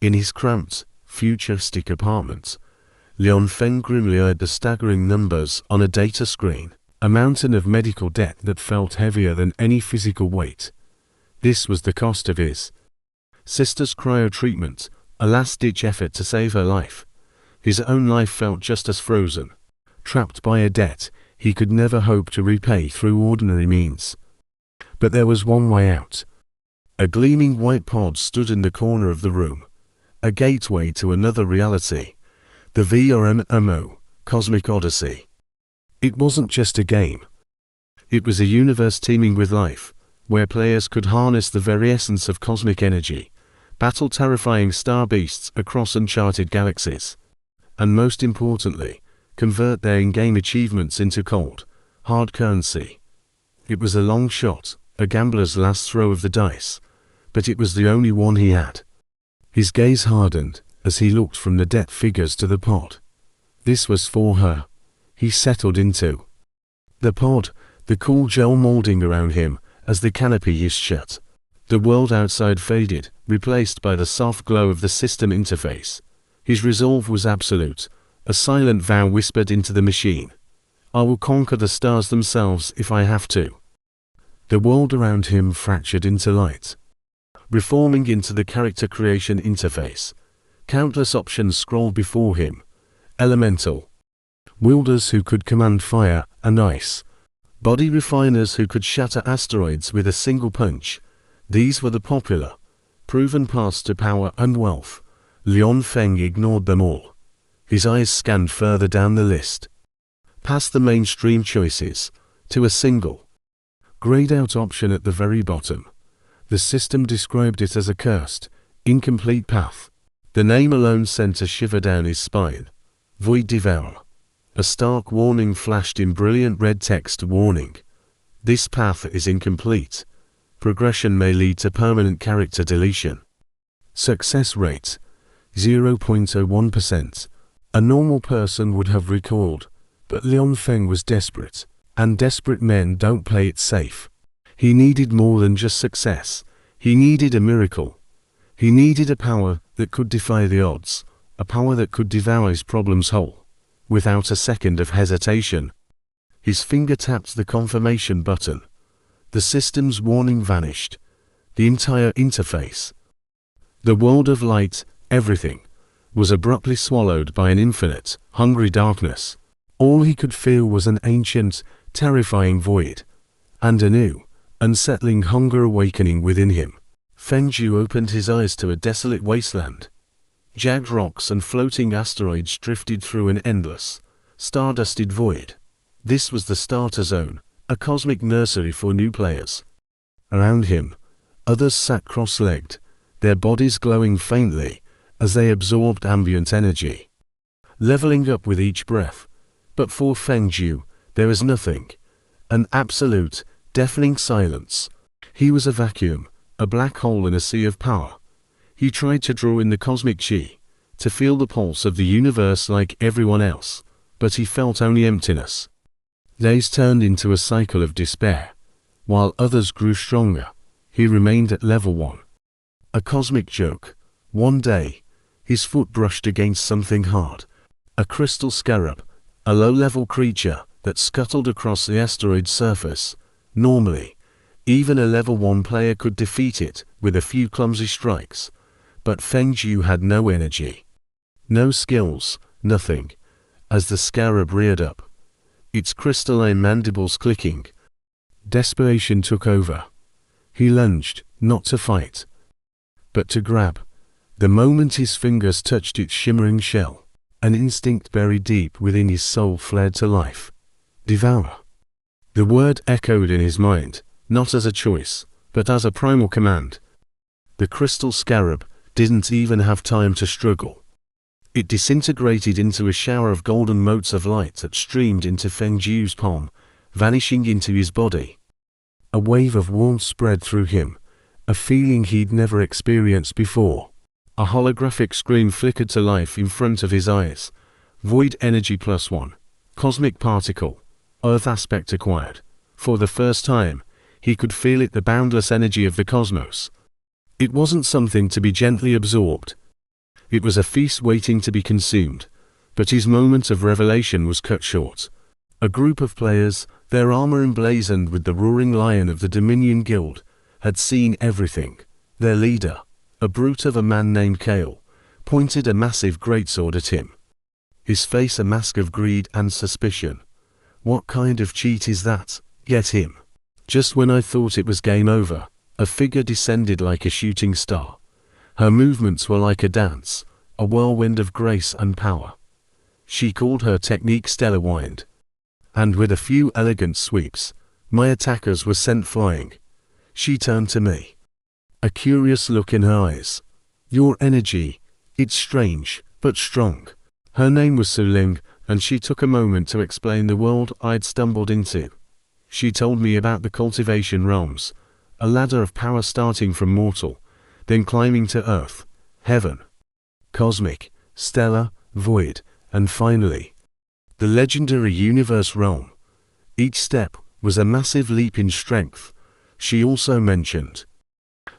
In his cramped, futuristic apartment, LIAN FENG grimly eyed the staggering numbers on a data screen, a mountain of medical debt that felt heavier than any physical weight. This was the cost of his sister's cryo-treatment, a last-ditch effort to save her life. His own life felt just as frozen, trapped by a debt he could never hope to repay through ordinary means. But there was one way out. A gleaming white pod stood in the corner of the room, a gateway to another reality, the REALMS, Cosmic Odyssey. It wasn't just a game. It was a universe teeming with life, where players could harness the very essence of cosmic energy, battle terrifying star beasts across uncharted galaxies, and most importantly, convert their in-game achievements into cold, hard currency. It was a long shot, a gambler's last throw of the dice, but it was the only one he had. His gaze hardened as he looked from the debt figures to the pod. This was for her. He settled into the pod, the cool gel molding around him as the canopy hissed shut. The world outside faded, replaced by the soft glow of the system interface. His resolve was absolute, a silent vow whispered into the machine. I will conquer the stars themselves if I have to. The world around him fractured into light, reforming into the character creation interface. Countless options scrolled before him. Elemental wielders who could command fire and ice. Body refiners who could shatter asteroids with a single punch. These were the popular, proven paths to power and wealth. LIAN FENG ignored them all. His eyes scanned further down the list, past the mainstream choices, to a single, grayed-out option at the very bottom. The system described it as a cursed, incomplete path. The name alone sent a shiver down his spine. Void Devourer. A stark warning flashed in brilliant red text. Warning. This path is incomplete. Progression may lead to permanent character deletion. Success rate 0.01%. A normal person would have recalled, but LIAN FENG was desperate, and desperate men don't play it safe. He needed more than just success. He needed a miracle. He needed a power that could defy the odds, a power that could devour his problems whole. Without a second of hesitation, his finger tapped the confirmation button. The system's warning vanished. The entire interface, the world of light, everything, was abruptly swallowed by an infinite, hungry darkness. All he could feel was an ancient, terrifying void, and a new, unsettling hunger awakening within him. Fengju opened his eyes to a desolate wasteland. Jagged rocks and floating asteroids drifted through an endless, stardusted void. This was the starter zone, a cosmic nursery for new players. Around him, others sat cross-legged, their bodies glowing faintly as they absorbed ambient energy, leveling up with each breath. But for Fengju, there was nothing. An absolute, deafening silence. He was a vacuum, a black hole in a sea of power. He tried to draw in the cosmic chi, to feel the pulse of the universe like everyone else, but he felt only emptiness. Days turned into a cycle of despair. While others grew stronger, he remained at level 1. A cosmic joke. One day, his foot brushed against something hard. A crystal scarab, a low-level creature that scuttled across the asteroid's surface. Normally, even a level 1 player could defeat it with a few clumsy strikes. But Fengju had no energy, no skills, nothing. As the scarab reared up, its crystalline mandibles clicking, desperation took over. He lunged, not to fight, but to grab. The moment his fingers touched its shimmering shell, an instinct buried deep within his soul flared to life. Devour. The word echoed in his mind, not as a choice, but as a primal command. The crystal scarab didn't even have time to struggle. It disintegrated into a shower of golden motes of light that streamed into Fengju's palm, vanishing into his body. A wave of warmth spread through him, a feeling he'd never experienced before. A holographic screen flickered to life in front of his eyes. Void energy +1. Cosmic particle. Earth aspect acquired. For the first time, he could feel it, the boundless energy of the cosmos. It wasn't something to be gently absorbed. It was a feast waiting to be consumed, but his moment of revelation was cut short. A group of players, their armor emblazoned with the roaring lion of the Dominion Guild, had seen everything. Their leader, a brute of a man named Kale, pointed a massive greatsword at him. His face a mask of greed and suspicion. What kind of cheat is that? Get him. Just when I thought it was game over, a figure descended like a shooting star. Her movements were like a dance, a whirlwind of grace and power. She called her technique Stellar Wind. And with a few elegant sweeps, my attackers were sent flying. She turned to me. A curious look in her eyes. Your energy, it's strange, but strong. Her name was Su Ling, and she took a moment to explain the world I'd stumbled into. She told me about the cultivation realms, a ladder of power starting from mortal, then climbing to earth, heaven, cosmic, stellar, void, and finally, the legendary universe realm. Each step was a massive leap in strength. She also mentioned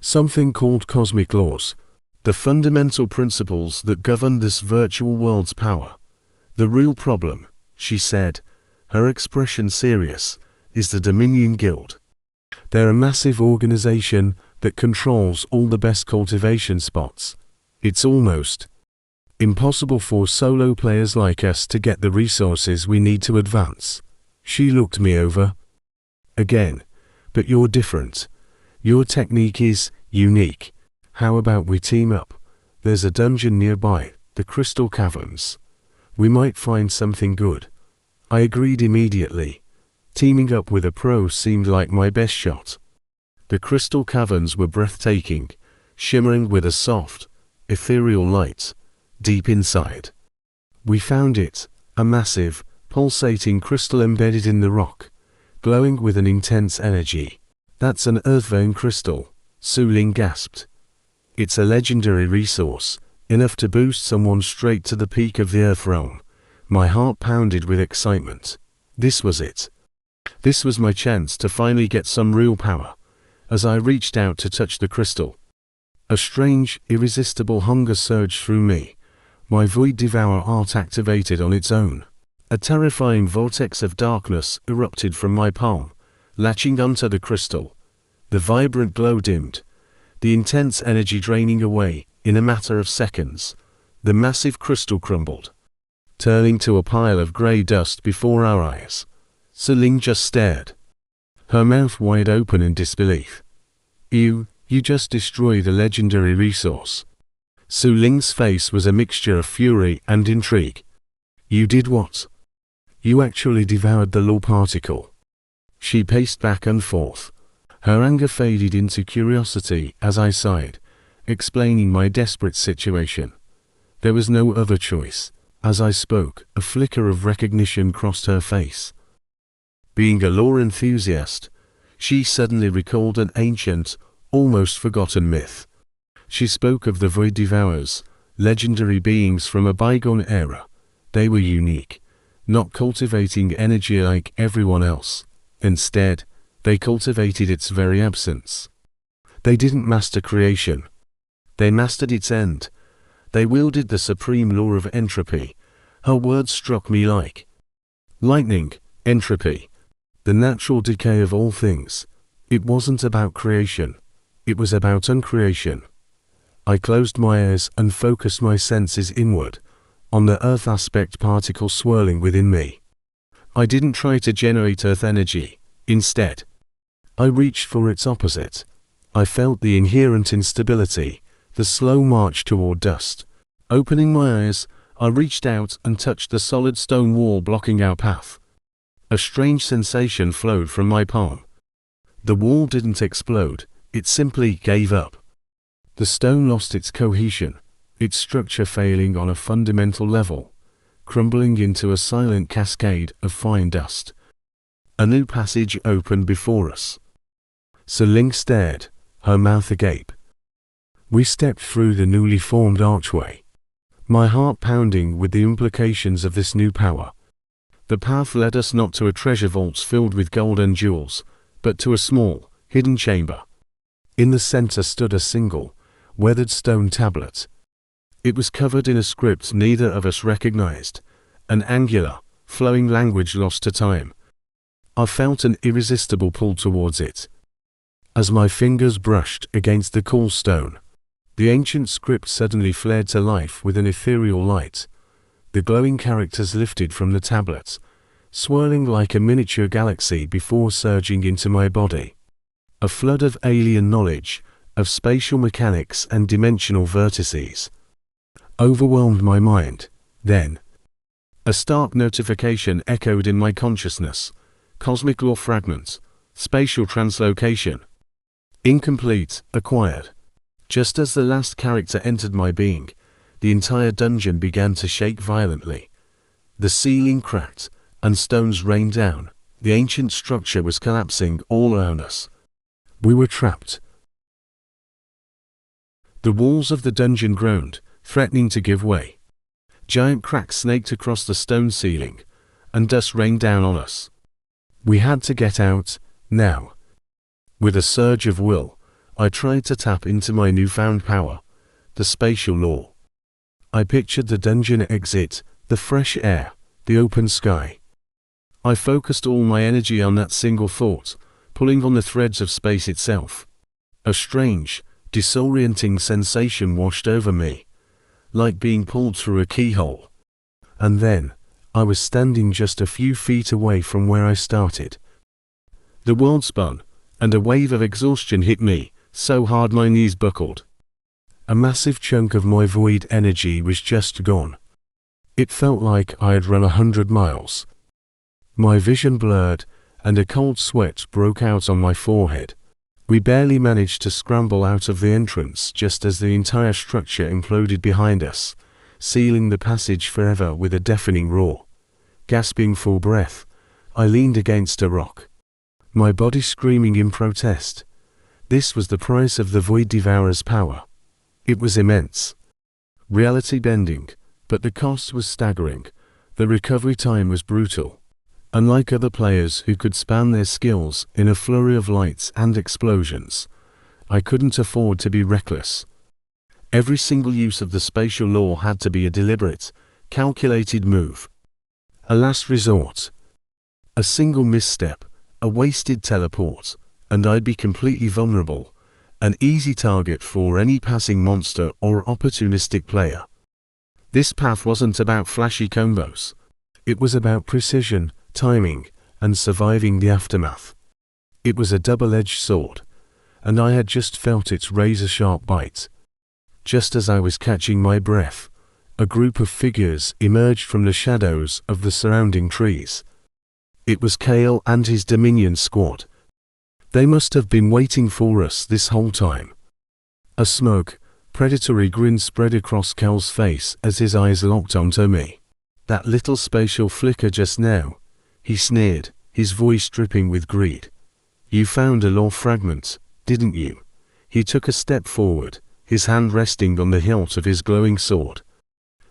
something called cosmic laws, the fundamental principles that govern this virtual world's power. The real problem, she said, her expression serious, is the Dominion Guild. They're a massive organization that controls all the best cultivation spots. It's almost impossible for solo players like us to get the resources we need to advance. She looked me over again. But you're different. Your technique is unique. How about we team up? There's a dungeon nearby, the Crystal Caverns. We might find something good. I agreed immediately. Teaming up with a pro seemed like my best shot. The Crystal Caverns were breathtaking, shimmering with a soft, ethereal light, deep inside. We found it, a massive, pulsating crystal embedded in the rock, glowing with an intense energy. That's an earth vein crystal, Su Ling gasped. It's a legendary resource, enough to boost someone straight to the peak of the earth realm. My heart pounded with excitement. This was it. This was my chance to finally get some real power. As I reached out to touch the crystal, a strange, irresistible hunger surged through me. My Void Devour art activated on its own. A terrifying vortex of darkness erupted from my palm, latching onto the crystal. The vibrant glow dimmed, the intense energy draining away. In a matter of seconds, the massive crystal crumbled, turning to a pile of grey dust before our eyes. Su Ling just stared, her mouth wide open in disbelief. You just destroyed a legendary resource. Su Ling's face was a mixture of fury and intrigue. You did what? You actually devoured the law particle. She paced back and forth. Her anger faded into curiosity as I sighed, explaining my desperate situation. There was no other choice. As I spoke, a flicker of recognition crossed her face. Being a lore enthusiast, she suddenly recalled an ancient, almost forgotten myth. She spoke of the Void Devourers, legendary beings from a bygone era. They were unique, not cultivating energy like everyone else. Instead, they cultivated its very absence. They didn't master creation. They mastered its end. They wielded the supreme law of entropy. Her words struck me like lightning. Entropy, the natural decay of all things. It wasn't about creation. It was about uncreation. I closed my eyes and focused my senses inward, on the earth aspect particle swirling within me. I didn't try to generate earth energy. Instead, I reached for its opposite. I felt the inherent instability, the slow march toward dust. Opening my eyes, I reached out and touched the solid stone wall blocking our path. A strange sensation flowed from my palm. The wall didn't explode, it simply gave up. The stone lost its cohesion, its structure failing on a fundamental level, crumbling into a silent cascade of fine dust. A new passage opened before us. Su Ling stared, her mouth agape. We stepped through the newly formed archway, my heart pounding with the implications of this new power. The path led us not to a treasure vault filled with gold and jewels, but to a small, hidden chamber. In the center stood a single, weathered stone tablet. It was covered in a script neither of us recognized, an angular, flowing language lost to time. I felt an irresistible pull towards it. As my fingers brushed against the cool stone, the ancient script suddenly flared to life with an ethereal light. The glowing characters lifted from the tablets, swirling like a miniature galaxy before surging into my body. A flood of alien knowledge, of spatial mechanics and dimensional vertices, overwhelmed my mind. Then, a stark notification echoed in my consciousness. Cosmic law fragments, spatial translocation. Incomplete, acquired. Just as the last character entered my being, the entire dungeon began to shake violently. The ceiling cracked, and stones rained down. The ancient structure was collapsing all around us. We were trapped. The walls of the dungeon groaned, threatening to give way. Giant cracks snaked across the stone ceiling, and dust rained down on us. We had to get out, now. With a surge of will, I tried to tap into my newfound power, the spatial law. I pictured the dungeon exit, the fresh air, the open sky. I focused all my energy on that single thought, pulling on the threads of space itself. A strange, disorienting sensation washed over me, like being pulled through a keyhole. And then, I was standing just a few feet away from where I started. The world spun, and a wave of exhaustion hit me, so hard my knees buckled. A massive chunk of my void energy was just gone. It felt like I had run 100 miles. My vision blurred, and a cold sweat broke out on my forehead. We barely managed to scramble out of the entrance just as the entire structure imploded behind us, sealing the passage forever with a deafening roar. Gasping for breath, I leaned against a rock, my body screaming in protest. This was the price of the Void Devourer's power. It was immense. Reality bending, but the cost was staggering. The recovery time was brutal. Unlike other players who could span their skills in a flurry of lights and explosions, I couldn't afford to be reckless. Every single use of the spatial law had to be a deliberate, calculated move. A last resort. A single misstep, a wasted teleport, and I'd be completely vulnerable, an easy target for any passing monster or opportunistic player. This path wasn't about flashy combos. It was about precision, timing, and surviving the aftermath. It was a double-edged sword, and I had just felt its razor-sharp bite. Just as I was catching my breath, a group of figures emerged from the shadows of the surrounding trees. It was Kale and his Dominion squad. They must have been waiting for us this whole time. A smug, predatory grin spread across Kale's face as his eyes locked onto me. That little spatial flicker just now, he sneered, his voice dripping with greed. You found a lore fragment, didn't you? He took a step forward, his hand resting on the hilt of his glowing sword.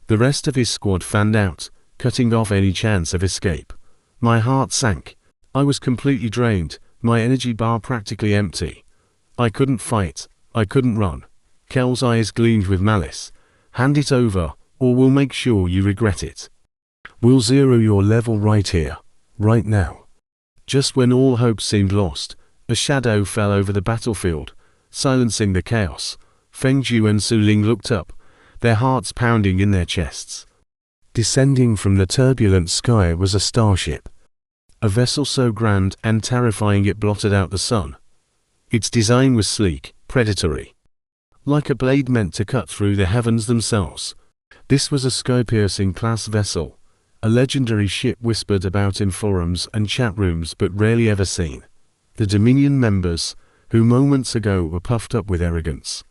The rest of his squad fanned out, cutting off any chance of escape. My heart sank. I was completely drained, my energy bar practically empty. I couldn't fight, I couldn't run. Kel's eyes gleamed with malice. Hand it over, or we'll make sure you regret it. We'll zero your level right here, right now. Just when all hope seemed lost, a shadow fell over the battlefield, silencing the chaos. Fengju and Suling looked up, their hearts pounding in their chests. Descending from the turbulent sky was a starship. A vessel so grand and terrifying it blotted out the sun. Its design was sleek, predatory, like a blade meant to cut through the heavens themselves. This was a sky-piercing class vessel, a legendary ship whispered about in forums and chat rooms but rarely ever seen. The Dominion members, who moments ago were puffed up with arrogance,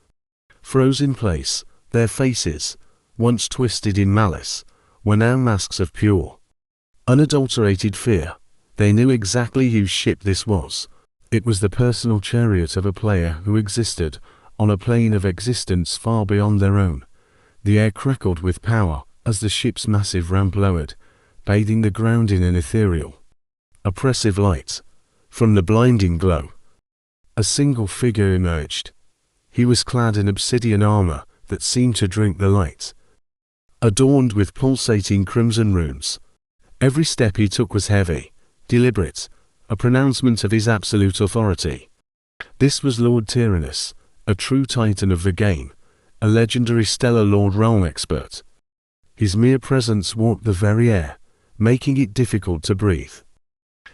froze in place. Their faces, once twisted in malice, were now masks of pure, unadulterated fear. They knew exactly whose ship this was. It was the personal chariot of a player who existed on a plane of existence far beyond their own. The air crackled with power as the ship's massive ramp lowered, bathing the ground in an ethereal, oppressive light. From the blinding glow, a single figure emerged. He was clad in obsidian armor, that seemed to drink the light. Adorned with pulsating crimson runes. Every step he took was heavy, deliberate, a pronouncement of his absolute authority. This was Lord Tyrannus, a true titan of the game, a legendary stellar lord realm expert. His mere presence warped the very air, making it difficult to breathe.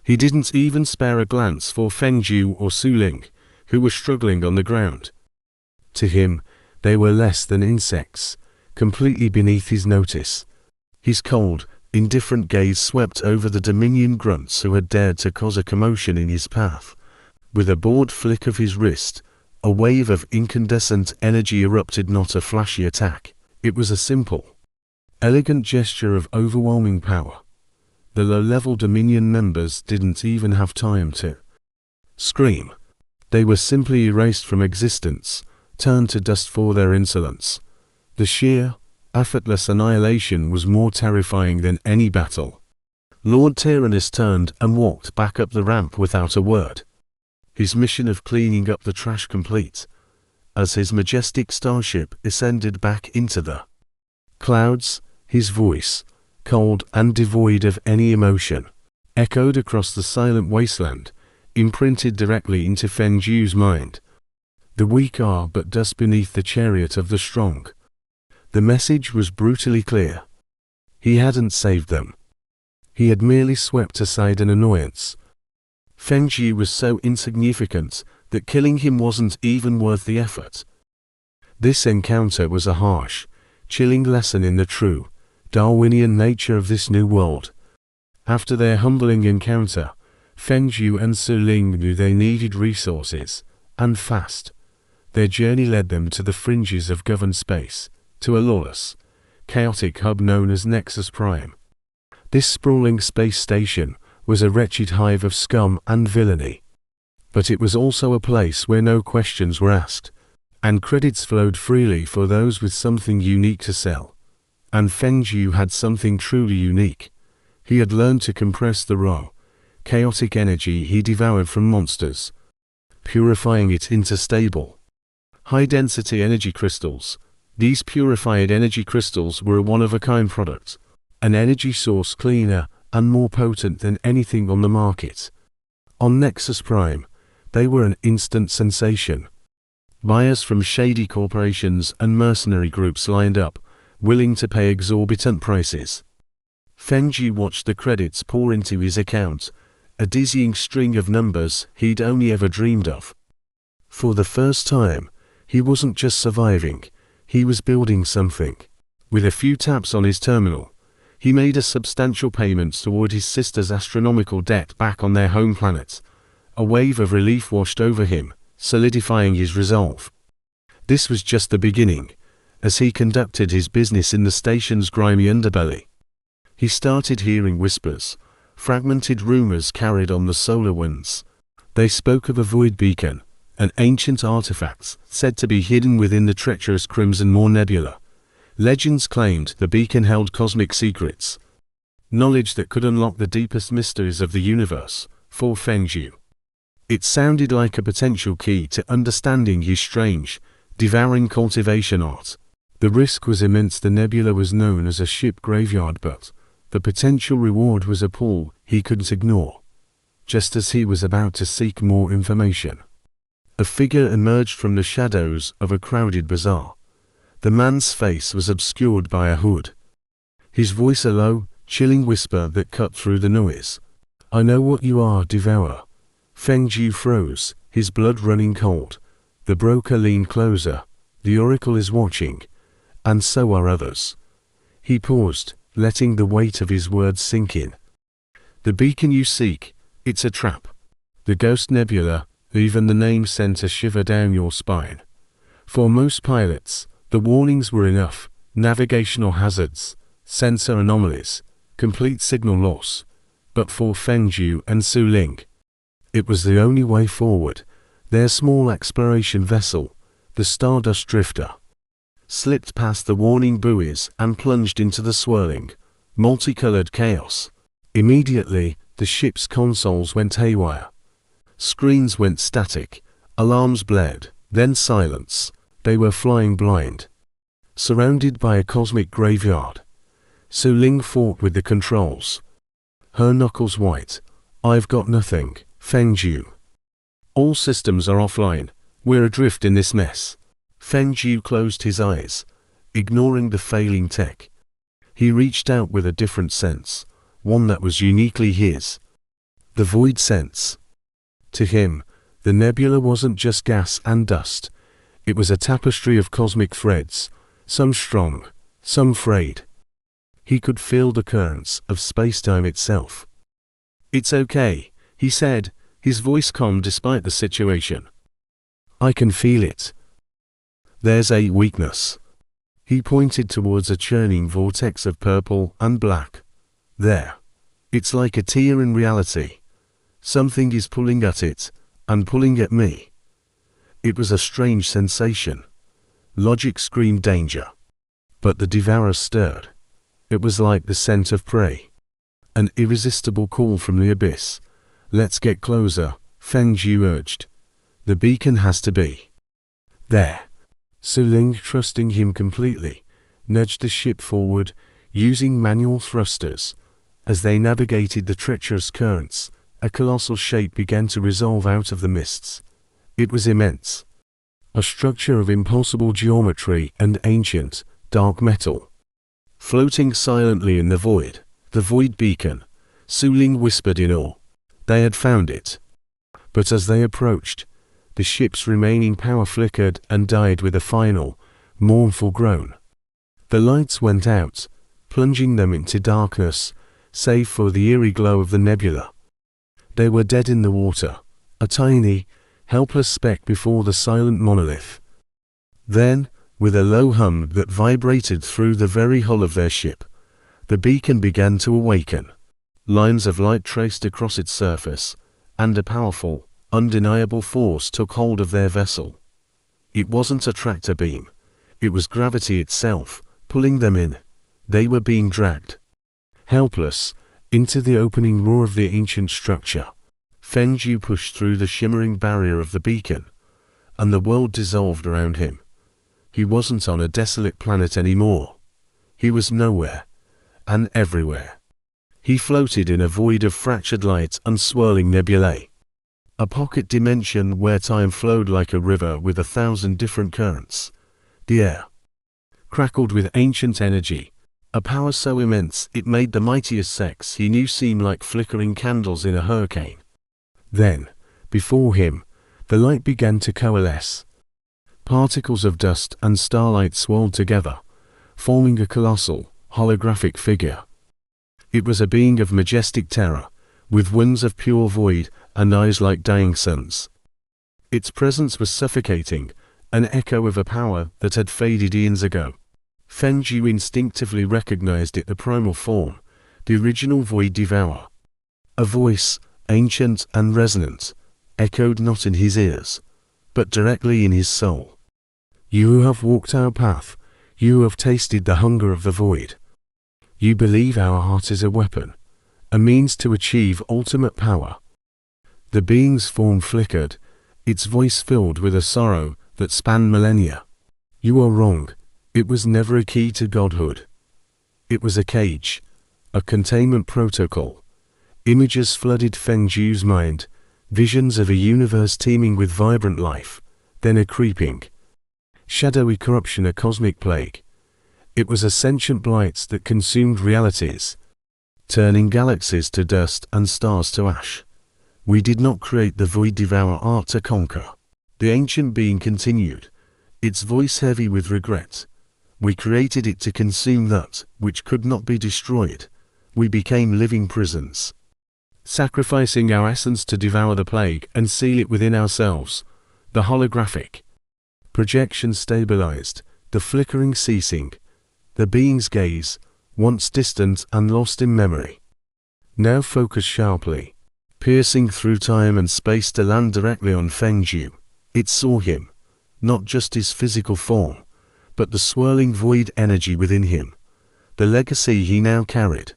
He didn't even spare a glance for Feng Jiu or Su Ling, who were struggling on the ground. To him, they were less than insects, completely beneath his notice. His cold, indifferent gaze swept over the Dominion grunts who had dared to cause a commotion in his path. With a bored flick of his wrist, a wave of incandescent energy erupted, not a flashy attack. It was a simple, elegant gesture of overwhelming power. The low-level Dominion members didn't even have time to scream. They were simply erased from existence, turned to dust for their insolence. The sheer, effortless annihilation was more terrifying than any battle. Lord Tyrannus turned and walked back up the ramp without a word. His mission of cleaning up the trash complete, as his majestic starship ascended back into the clouds. His voice, cold and devoid of any emotion, echoed across the silent wasteland, imprinted directly into Feng Jiu's mind. The weak are but dust beneath the chariot of the strong. The message was brutally clear. He hadn't saved them. He had merely swept aside an annoyance. Feng Jiu was so insignificant that killing him wasn't even worth the effort. This encounter was a harsh, chilling lesson in the true, Darwinian nature of this new world. After their humbling encounter, Feng Jiu and Su Ling knew they needed resources, and fast. Their journey led them to the fringes of governed space, to a lawless, chaotic hub known as Nexus Prime. This sprawling space station was a wretched hive of scum and villainy. But it was also a place where no questions were asked, and credits flowed freely for those with something unique to sell. And Feng Jiu had something truly unique. He had learned to compress the raw, chaotic energy he devoured from monsters, purifying it into stable, high-density energy crystals. These purified energy crystals were a one-of-a-kind product, an energy source cleaner and more potent than anything on the market. On Nexus Prime, they were an instant sensation. Buyers from shady corporations and mercenary groups lined up, willing to pay exorbitant prices. Feng Jiu watched the credits pour into his account, a dizzying string of numbers he'd only ever dreamed of. For the first time, he wasn't just surviving, he was building something. With a few taps on his terminal, he made a substantial payment toward his sister's astronomical debt back on their home planet. A wave of relief washed over him, solidifying his resolve. This was just the beginning. As he conducted his business in the station's grimy underbelly, he started hearing whispers, fragmented rumors carried on the solar winds. They spoke of a void beacon, an ancient artifact said to be hidden within the treacherous Crimson Moor Nebula. Legends claimed the beacon held cosmic secrets, knowledge that could unlock the deepest mysteries of the universe, for Feng Jiu. It sounded like a potential key to understanding his strange, devouring cultivation art. The risk was immense. The nebula was known as a ship graveyard, but the potential reward was a pull he couldn't ignore. Just as he was about to seek more information, a figure emerged from the shadows of a crowded bazaar. The man's face was obscured by a hood. His voice a low, chilling whisper that cut through the noise. "I know what you are, Devourer." Feng Jiu froze, his blood running cold. The broker leaned closer. "The Oracle is watching, and so are others." He paused, letting the weight of his words sink in. "The beacon you seek, it's a trap. The Ghost Nebula," even the name sent a shiver down your spine. For most pilots, the warnings were enough: navigational hazards, sensor anomalies, complete signal loss. But for Feng Jiu and Su Ling, it was the only way forward. Their small exploration vessel, the Stardust Drifter, slipped past the warning buoys and plunged into the swirling, multicolored chaos. Immediately, the ship's consoles went haywire. Screens went static, alarms blared, then silence. They were flying blind. surrounded by a cosmic graveyard. Su Ling fought with the controls. Her knuckles white. "I've got nothing, Feng Zhu. All systems are offline. We're adrift in this mess." Feng Zhu closed his eyes, ignoring the failing tech. He reached out with a different sense, one that was uniquely his. The void sense. To him, the nebula wasn't just gas and dust. It was a tapestry of cosmic threads, some strong, some frayed. He could feel the currents of space-time itself. "It's okay," he said, his voice calm despite the situation. "I can feel it. There's a weakness." He pointed towards a churning vortex of purple and black. "There. It's like a tear in reality. Something is pulling at it, and pulling at me." It was a strange sensation. Logic screamed danger. But the devourer stirred. It was like the scent of prey. An irresistible call from the abyss. "Let's get closer," Feng Zhu urged. "The beacon has to be there." Su Ling, trusting him completely, nudged the ship forward, using manual thrusters. As they navigated the treacherous currents, a colossal shape began to resolve out of the mists. It was immense. A structure of impossible geometry and ancient, dark metal. Floating silently in the void beacon, Su Ling whispered in awe. They had found it. But as they approached, the ship's remaining power flickered and died with a final, mournful groan. The lights went out, plunging them into darkness, save for the eerie glow of the nebula. They were dead in the water, a tiny, helpless speck before the silent monolith. Then, with a low hum that vibrated through the very hull of their ship, the beacon began to awaken. Lines of light traced across its surface, and a powerful, undeniable force took hold of their vessel. It wasn't a tractor beam. It was gravity itself, pulling them in. They were being dragged, helpless, into the opening roar of the ancient structure. Feng Zhu pushed through the shimmering barrier of the beacon, and the world dissolved around him. He wasn't on a desolate planet anymore. He was nowhere, and everywhere. He floated in a void of fractured light and swirling nebulae. A pocket dimension where time flowed like a river with 1,000 different currents. The air crackled with ancient energy, a power so immense it made the mightiest sects he knew seem like flickering candles in a hurricane. Then, before him, the light began to coalesce. Particles of dust and starlight swirled together, forming a colossal, holographic figure. It was a being of majestic terror, with wings of pure void and eyes like dying suns. Its presence was suffocating, an echo of a power that had faded eons ago. Feng Zhu instinctively recognized it, the primal form, the original void devourer. A voice, ancient and resonant, echoed not in his ears, but directly in his soul. "You who have walked our path, you who have tasted the hunger of the void. You believe our heart is a weapon, a means to achieve ultimate power." The being's form flickered, its voice filled with a sorrow that spanned millennia. "You are wrong. It was never a key to godhood. It was a cage, a containment protocol." Images flooded Feng Zhu's mind, visions of a universe teeming with vibrant life, then a creeping, shadowy corruption, a cosmic plague. It was a sentient blight that consumed realities, turning galaxies to dust and stars to ash. "We did not create the void devourer art to conquer," the ancient being continued, its voice heavy with regret. "We created it to consume that which could not be destroyed. We became living prisons, sacrificing our essence to devour the plague and seal it within ourselves." The holographic projection stabilized, the flickering ceasing. The being's gaze, once distant and lost in memory, now focused sharply, piercing through time and space to land directly on Feng Zhu. It saw him, not just his physical form, but the swirling void energy within him, the legacy he now carried.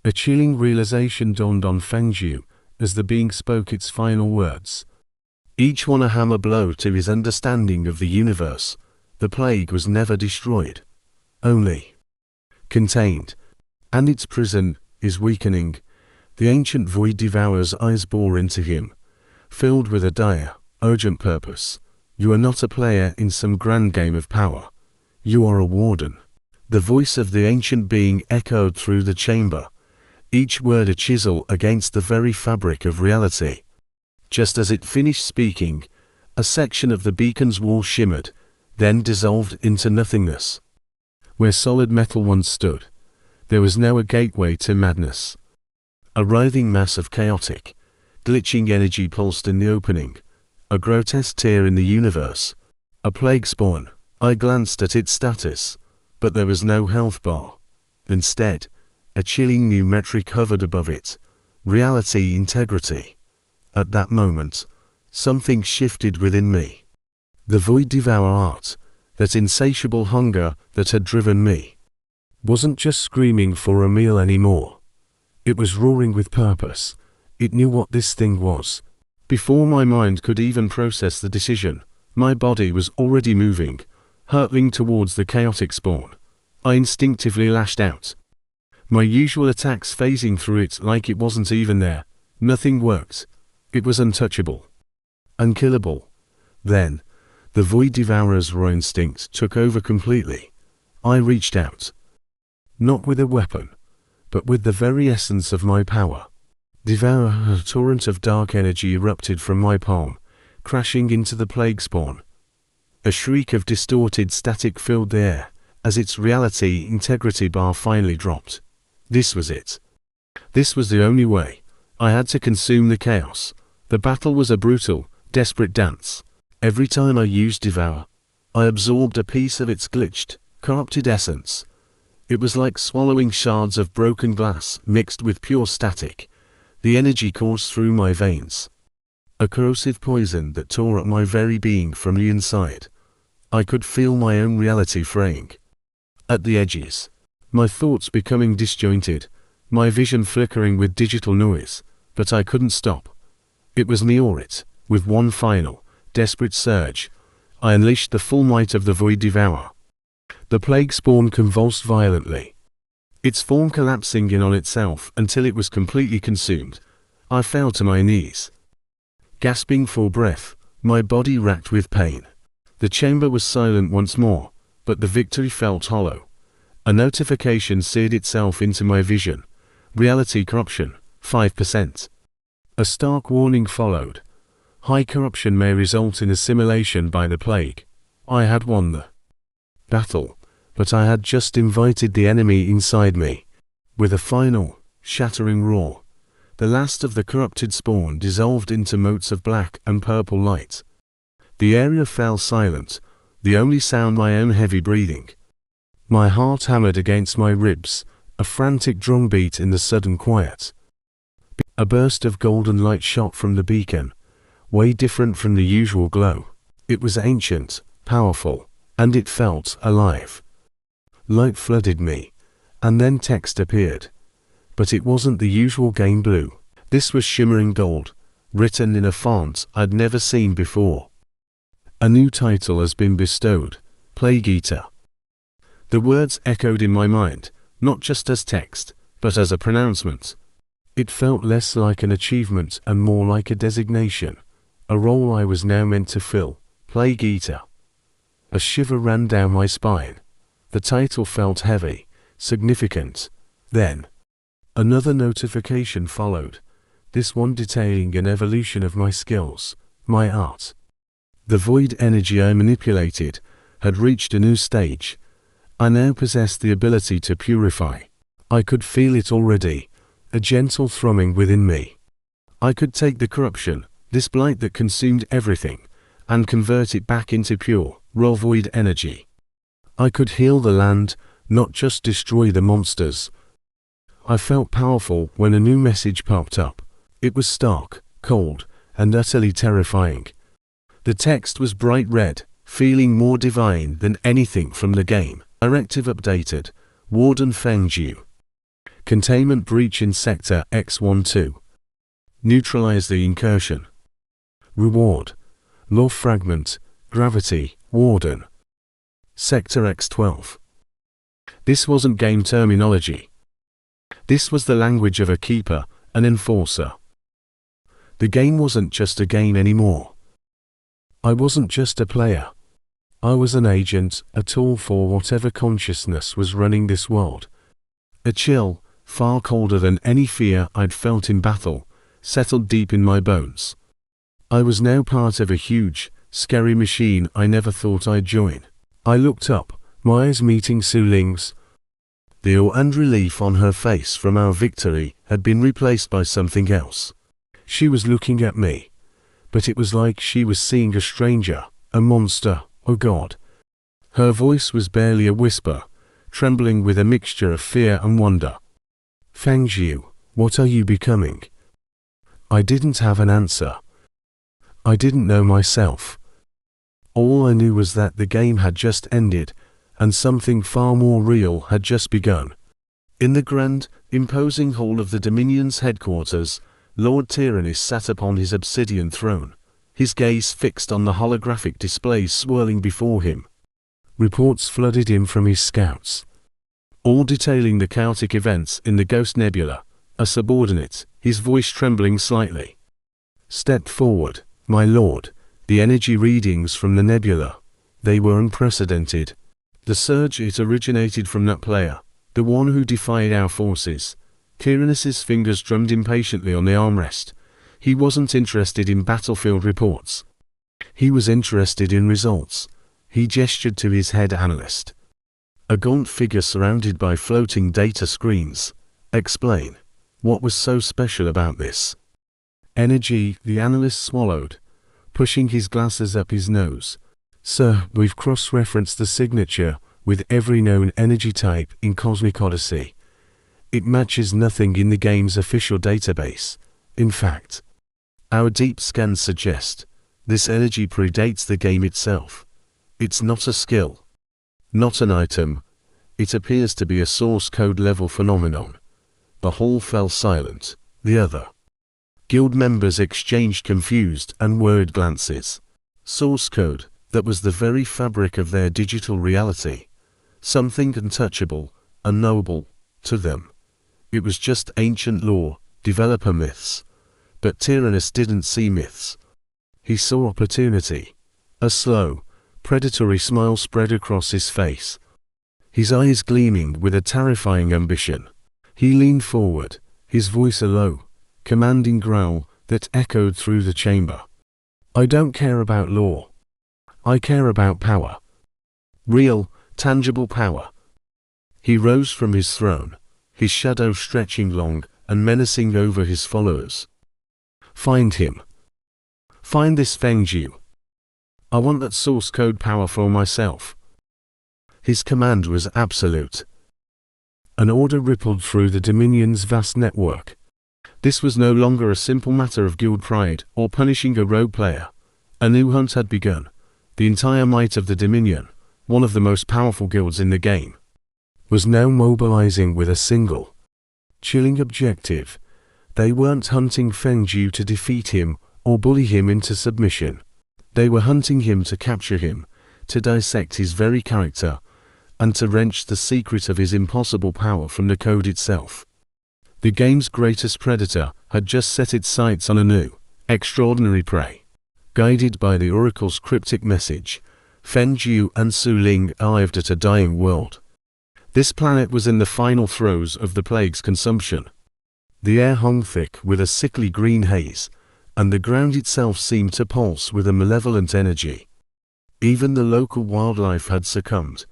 A chilling realization dawned on Feng Zhu as the being spoke its final words, each one a hammer blow to his understanding of the universe, The plague was never destroyed, only contained, and its prison is weakening. The ancient void devourer's eyes bore into him, filled with a dire, urgent purpose. You are not a player in some grand game of power. You are a warden. The voice of the ancient being echoed through the chamber, each word a chisel against the very fabric of reality. Just as it finished speaking, a section of the beacon's wall shimmered, then dissolved into nothingness. Where solid metal once stood, there was now a gateway to madness. A writhing mass of chaotic, glitching energy pulsed in the opening, a grotesque tear in the universe, a plague spawn. I glanced at its status, but there was no health bar. Instead, a chilling new metric hovered above it: reality integrity. At that moment, something shifted within me. The void devourer art, that insatiable hunger that had driven me, wasn't just screaming for a meal anymore. It was roaring with purpose. It knew what this thing was. Before my mind could even process the decision, my body was already moving, hurtling towards the chaotic spawn. I instinctively lashed out, my usual attacks phasing through it like it wasn't even there. Nothing worked. It was untouchable, unkillable. Then, the void devourer's raw instinct took over completely. I reached out, not with a weapon, but with the very essence of my power. A torrent of dark energy erupted from my palm, crashing into the plague spawn. A shriek of distorted static filled the air, as its reality integrity bar finally dropped. This was it. This was the only way. I had to consume the chaos. The battle was a brutal, desperate dance. Every time I used Devour, I absorbed a piece of its glitched, corrupted essence. It was like swallowing shards of broken glass mixed with pure static. The energy coursed through my veins, a corrosive poison that tore at my very being from the inside. I could feel my own reality fraying at the edges, my thoughts becoming disjointed, my vision flickering with digital noise, but I couldn't stop. It was me or it. With one final, desperate surge, I unleashed the full might of the void devourer. The plague spawn convulsed violently, its form collapsing in on itself until it was completely consumed. I fell to my knees, gasping for breath, my body racked with pain. The chamber was silent once more, but the victory felt hollow. A notification seared itself into my vision. Reality corruption, 5%. A stark warning followed. High corruption may result in assimilation by the plague. I had won the battle, but I had just invited the enemy inside me. With a final, shattering roar, the last of the corrupted spawn dissolved into motes of black and purple light. The area fell silent, the only sound my own heavy breathing. My heart hammered against my ribs, a frantic drumbeat in the sudden quiet. A burst of golden light shot from the beacon, way different from the usual glow. It was ancient, powerful, and it felt alive. Light flooded me, and then text appeared. But it wasn't the usual game blue. This was shimmering gold, written in a font I'd never seen before. A new title has been bestowed, Plague Eater. The words echoed in my mind, not just as text, but as a pronouncement. It felt less like an achievement and more like a designation, a role I was now meant to fill, Plague Eater. A shiver ran down my spine. The title felt heavy, significant. Then, another notification followed, this one detailing an evolution of my skills, my art. The void energy I manipulated had reached a new stage. I now possessed the ability to purify. I could feel it already, a gentle thrumming within me. I could take the corruption, this blight that consumed everything, and convert it back into pure, raw void energy. I could heal the land, not just destroy the monsters. I felt powerful when a new message popped up. It was stark, cold, and utterly terrifying. The text was bright red, feeling more divine than anything from the game. Directive updated. Warden Feng Jiu. Containment breach in Sector X12. Neutralize the incursion. Reward. Law fragment. Gravity. Warden. Sector X12. This wasn't game terminology. This was the language of a keeper, an enforcer. The game wasn't just a game anymore. I wasn't just a player. I was an agent, a tool for whatever consciousness was running this world. A chill, far colder than any fear I'd felt in battle, settled deep in my bones. I was now part of a huge, scary machine I never thought I'd join. I looked up, my eyes meeting Su Ling's. The awe and relief on her face from our victory had been replaced by something else. She was looking at me, but it was like she was seeing a stranger, a monster, oh God. Her voice was barely a whisper, trembling with a mixture of fear and wonder. Fengjiu, what are you becoming? I didn't have an answer. I didn't know myself. All I knew was that the game had just ended, and something far more real had just begun. In the grand, imposing hall of the Dominion's headquarters, Lord Tyrannus sat upon his obsidian throne, his gaze fixed on the holographic displays swirling before him. Reports flooded him from his scouts, all detailing the chaotic events in the Ghost Nebula. A subordinate, his voice trembling slightly, stepped forward. My lord, the energy readings from the nebula, they were unprecedented. The surge, it originated from that player, the one who defied our forces. Tyrannus's fingers drummed impatiently on the armrest. He wasn't interested in battlefield reports. He was interested in results. He gestured to his head analyst, a gaunt figure surrounded by floating data screens. Explain. What was so special about this? Energy, the analyst swallowed, pushing his glasses up his nose. Sir, we've cross-referenced the signature with every known energy type in Cosmic Odyssey. It matches nothing in the game's official database. In fact, our deep scans suggest this energy predates the game itself. It's not a skill, not an item. It appears to be a source code level phenomenon. The hall fell silent. The other guild members exchanged confused and worried glances. Source code, that was the very fabric of their digital reality. Something untouchable, unknowable, to them. It was just ancient lore, developer myths. But Tyrannus didn't see myths. He saw opportunity. A slow, predatory smile spread across his face, his eyes gleaming with a terrifying ambition. He leaned forward, his voice a low, commanding growl that echoed through the chamber. I don't care about law. I care about power. Real, tangible power. He rose from his throne, his shadow stretching long and menacing over his followers. Find him. Find this Fengjiu. I want that source code power for myself. His command was absolute. An order rippled through the Dominion's vast network. This was no longer a simple matter of guild pride or punishing a rogue player. A new hunt had begun. The entire might of the Dominion, one of the most powerful guilds in the game, was now mobilizing with a single, chilling objective. They weren't hunting Fengjiu to defeat him or bully him into submission. They were hunting him to capture him, to dissect his very character, and to wrench the secret of his impossible power from the code itself. The game's greatest predator had just set its sights on a new, extraordinary prey. Guided by the Oracle's cryptic message, Fengjiu and Su Ling arrived at a dying world. This planet was in the final throes of the plague's consumption. The air hung thick with a sickly green haze, and the ground itself seemed to pulse with a malevolent energy. Even the local wildlife had succumbed,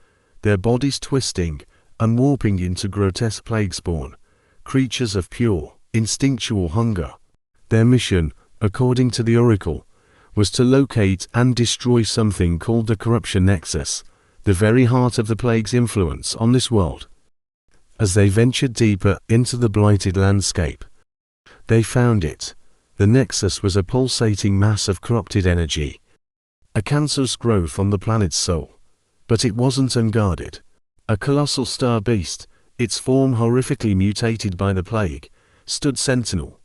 their bodies twisting and warping into grotesque plague-spawn, creatures of pure, instinctual hunger. Their mission, according to the Oracle, was to locate and destroy something called the Corruption Nexus, the very heart of the plague's influence on this world. As they ventured deeper into the blighted landscape, they found it. The Nexus was a pulsating mass of corrupted energy, a cancerous growth on the planet's soul. But it wasn't unguarded. A colossal star beast, its form horrifically mutated by the plague, stood sentinel.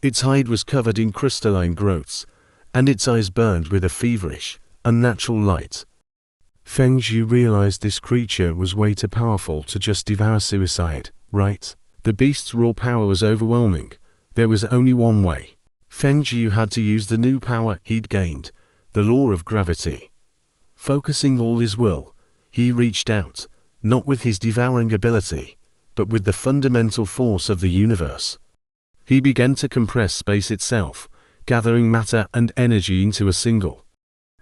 Its hide was covered in crystalline growths, and its eyes burned with a feverish, unnatural light. Feng Zhu realized this creature was way too powerful to just devour suicide, right? The beast's raw power was overwhelming. There was only one way. Feng Zhu had to use the new power he'd gained, the law of gravity. Focusing all his will, he reached out, not with his devouring ability, but with the fundamental force of the universe. He began to compress space itself, gathering matter and energy into a single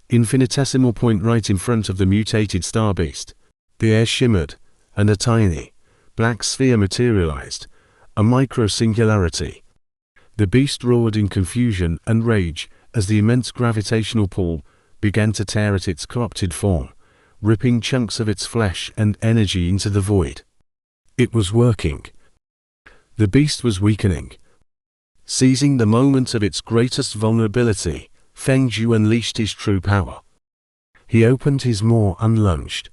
infinitesimal point right in front of the mutated star beast. The air shimmered, and a tiny, black sphere materialized, a micro-singularity. The beast roared in confusion and rage as the immense gravitational pull began to tear at its corrupted form, ripping chunks of its flesh and energy into the void. It was working. The beast was weakening. Seizing the moment of its greatest vulnerability, Feng Zhu unleashed his true power. He opened his maw and lunged,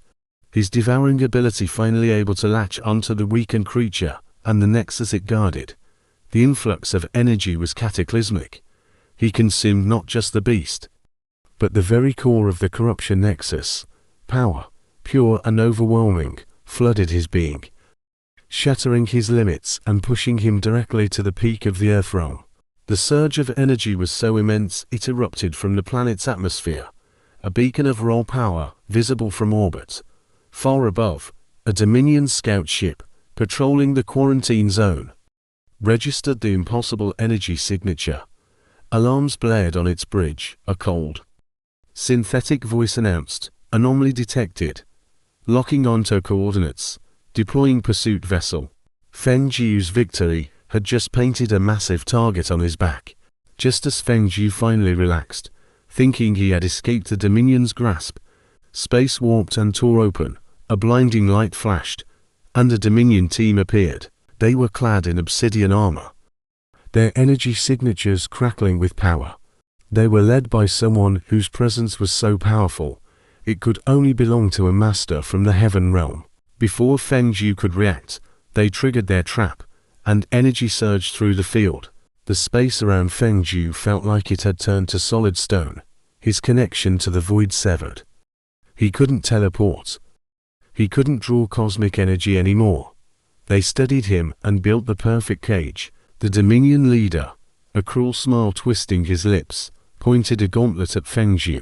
his devouring ability finally able to latch onto the weakened creature and the nexus it guarded. The influx of energy was cataclysmic. He consumed not just the beast, but the very core of the corruption nexus. Power, pure and overwhelming, flooded his being, shattering his limits and pushing him directly to the peak of the Earth realm. The surge of energy was so immense it erupted from the planet's atmosphere, a beacon of raw power visible from orbit. Far above, a Dominion scout ship, patrolling the quarantine zone, registered the impossible energy signature. Alarms blared on its bridge. A cold, synthetic voice announced, "Anomaly detected. Locking onto coordinates. Deploying pursuit vessel." Feng Zhu's victory had just painted a massive target on his back. Just as Feng Zhu finally relaxed, thinking he had escaped the Dominion's grasp, space warped and tore open, a blinding light flashed, and a Dominion team appeared. They were clad in obsidian armor, their energy signatures crackling with power. They were led by someone whose presence was so powerful, it could only belong to a master from the heaven realm. Before Feng Zhu could react, they triggered their trap, and energy surged through the field. The space around Feng Zhu felt like it had turned to solid stone, his connection to the void severed. He couldn't teleport. He couldn't draw cosmic energy anymore. They studied him and built the perfect cage. The Dominion leader, a cruel smile twisting his lips, pointed a gauntlet at Feng Zhu.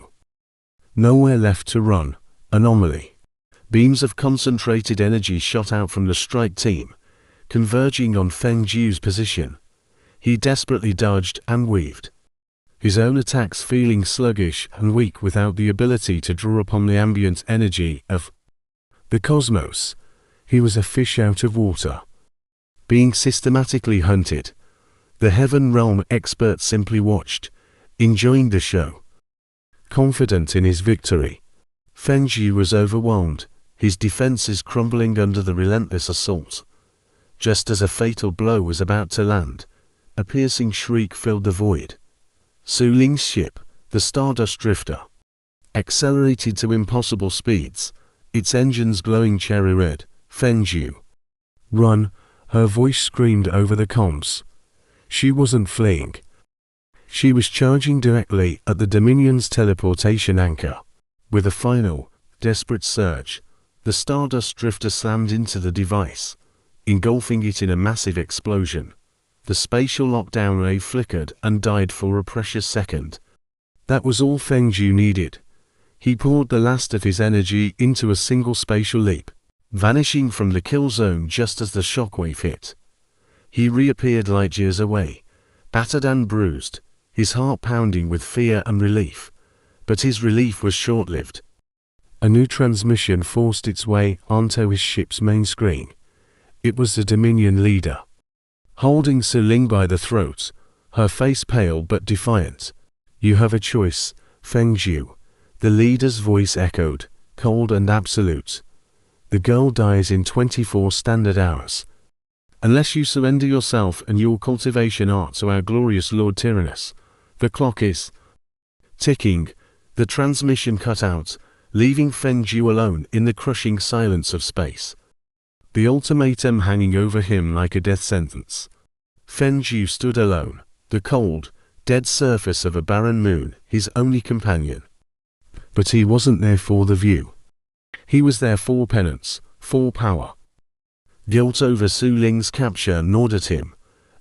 Nowhere left to run. Anomaly. Beams of concentrated energy shot out from the strike team, converging on Feng Zhu's position. He desperately dodged and weaved, his own attacks feeling sluggish and weak without the ability to draw upon the ambient energy of the cosmos. He was a fish out of water, being systematically hunted. The Heaven Realm expert simply watched, enjoying the show, confident in his victory. Feng Zhu was overwhelmed, his defenses crumbling under the relentless assault. Just as a fatal blow was about to land, a piercing shriek filled the void. Su Ling's ship, the Stardust Drifter, accelerated to impossible speeds, its engines glowing cherry red. Feng Zhu, run, her voice screamed over the comms. She wasn't fleeing. She was charging directly at the Dominion's teleportation anchor. With a final, desperate surge, the Stardust Drifter slammed into the device, engulfing it in a massive explosion. The spatial lockdown ray flickered and died for a precious second. That was all Feng Zhu needed. He poured the last of his energy into a single spatial leap, vanishing from the kill zone just as the shockwave hit. He reappeared light years away, battered and bruised, his heart pounding with fear and relief. But his relief was short-lived. A new transmission forced its way onto his ship's main screen. It was the Dominion leader, holding Su Ling by the throat, her face pale but defiant. "You have a choice, Feng Zhu," the leader's voice echoed, cold and absolute. "The girl dies in 24 standard hours. Unless you surrender yourself and your cultivation art to our glorious Lord Tyrannus." The clock is ticking. The transmission cut out, leaving Feng Zhu alone in the crushing silence of space, the ultimatum hanging over him like a death sentence. Feng Zhu stood alone, the cold, dead surface of a barren moon his only companion. But he wasn't there for the view. He was there for penance, for power. Guilt over Su Ling's capture gnawed at him,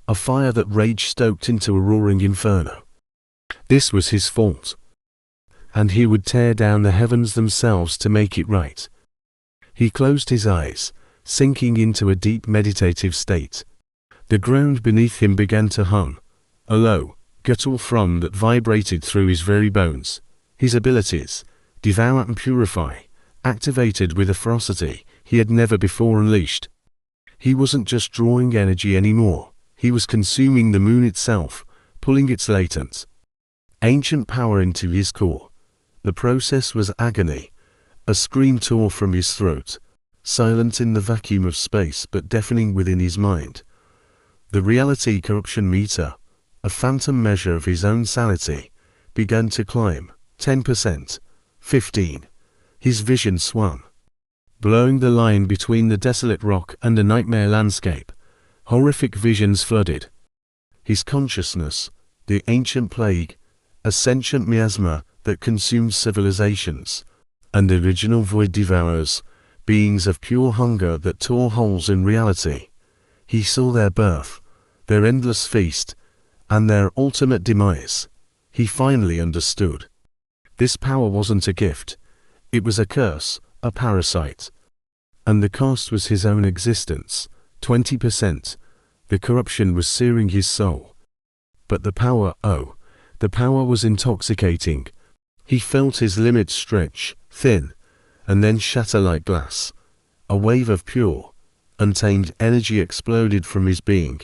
a fire that rage stoked into a roaring inferno. This was his fault, and he would tear down the heavens themselves to make it right. He closed his eyes, sinking into a deep meditative state. The ground beneath him began to hum, a low, guttural thrum that vibrated through his very bones. His abilities, devour and purify, activated with a ferocity he had never before unleashed. He wasn't just drawing energy anymore, he was consuming the moon itself, pulling its latent, ancient power into his core. The process was agony. A scream tore from his throat, silent in the vacuum of space but deafening within his mind. The reality corruption meter, a phantom measure of his own sanity, began to climb. 10%, 15%. His vision swam, blurring the line between the desolate rock and a nightmare landscape. Horrific visions flooded his consciousness, the ancient plague, a sentient miasma that consumed civilizations, and original void devourers, beings of pure hunger that tore holes in reality. He saw their birth, their endless feast, and their ultimate demise. He finally understood. This power wasn't a gift. It was a curse, a parasite. And the cost was his own existence. 20%. The corruption was searing his soul. But the power, oh, the power was intoxicating. He felt his limits stretch, thin, and then shatter like glass. A wave of pure, untamed energy exploded from his being,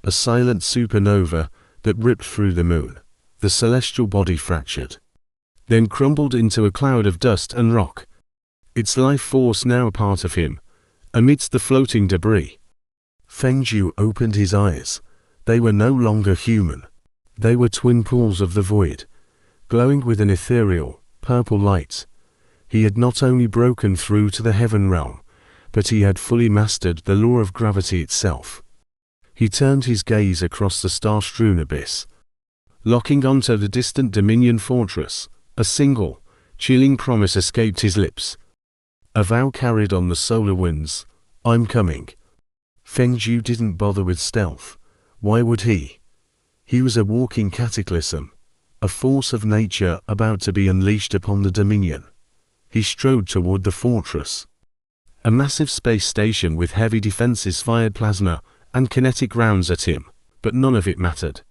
a silent supernova that ripped through the moon. The celestial body fractured, then crumbled into a cloud of dust and rock, its life force now a part of him, amidst the floating debris. Feng Zhu opened his eyes. They were no longer human. They were twin pools of the void, glowing with an ethereal, purple light. He had not only broken through to the heaven realm, but he had fully mastered the law of gravity itself. He turned his gaze across the star-strewn abyss, locking onto the distant Dominion fortress. A single, chilling promise escaped his lips. A vow carried on the solar winds. I'm coming. Feng Zhu didn't bother with stealth. Why would he? He was a walking cataclysm, a force of nature about to be unleashed upon the Dominion. He strode toward the fortress. A massive space station with heavy defenses fired plasma and kinetic rounds at him, but none of it mattered.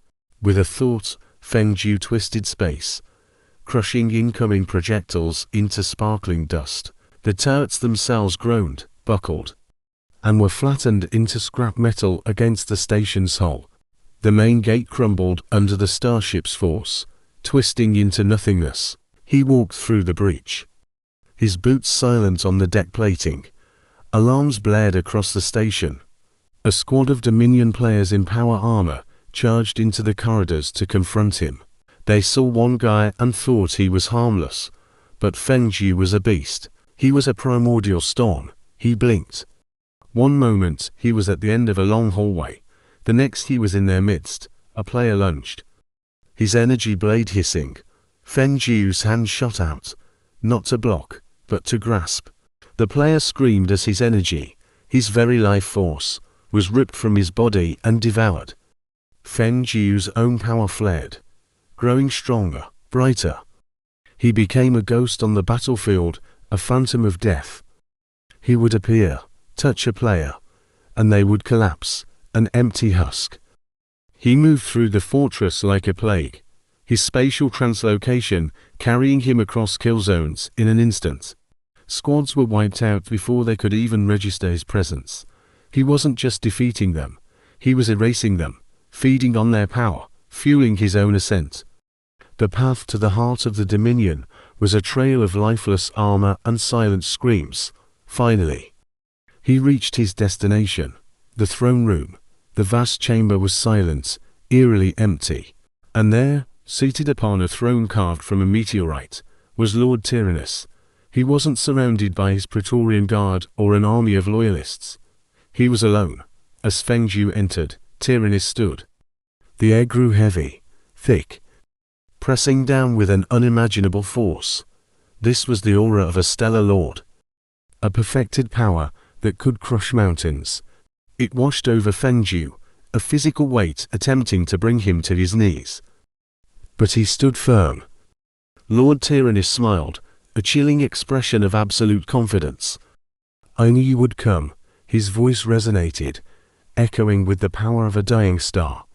With a thought, Feng Zhu twisted space, crushing incoming projectiles into sparkling dust. The turrets themselves groaned, buckled, and were flattened into scrap metal against the station's hull. The main gate crumbled under the starship's force, twisting into nothingness. He walked through the breach, his boots silent on the deck plating. Alarms blared across the station. A squad of Dominion players in power armor charged into the corridors to confront him. They saw one guy and thought he was harmless, but Feng Zhu was a beast. He was a primordial storm. He blinked. One moment he was at the end of a long hallway, the next he was in their midst. A player lunged, his energy blade hissing. Feng Zhu's hand shot out, not to block, but to grasp. The player screamed as his energy, his very life force, was ripped from his body and devoured. Feng Zhu's own power flared, growing stronger, brighter. He became a ghost on the battlefield, a phantom of death. He would appear, touch a player, and they would collapse, an empty husk. He moved through the fortress like a plague, his spatial translocation carrying him across kill zones in an instant. Squads were wiped out before they could even register his presence. He wasn't just defeating them, he was erasing them, feeding on their power, fueling his own ascent. The path to the heart of the Dominion was a trail of lifeless armor and silent screams. Finally, he reached his destination, the throne room. The vast chamber was silent, eerily empty. And there, seated upon a throne carved from a meteorite, was Lord Tyrannus. He wasn't surrounded by his Praetorian Guard or an army of loyalists. He was alone. As Feng Zhu entered, Tyrannus stood. The air grew heavy, thick, pressing down with an unimaginable force. This was the aura of a stellar lord. a perfected power that could crush mountains. It washed over Fengju, a physical weight attempting to bring him to his knees. But he stood firm. Lord Tyrannus smiled, a chilling expression of absolute confidence. "I knew you would come," his voice resonated, echoing with the power of a dying star.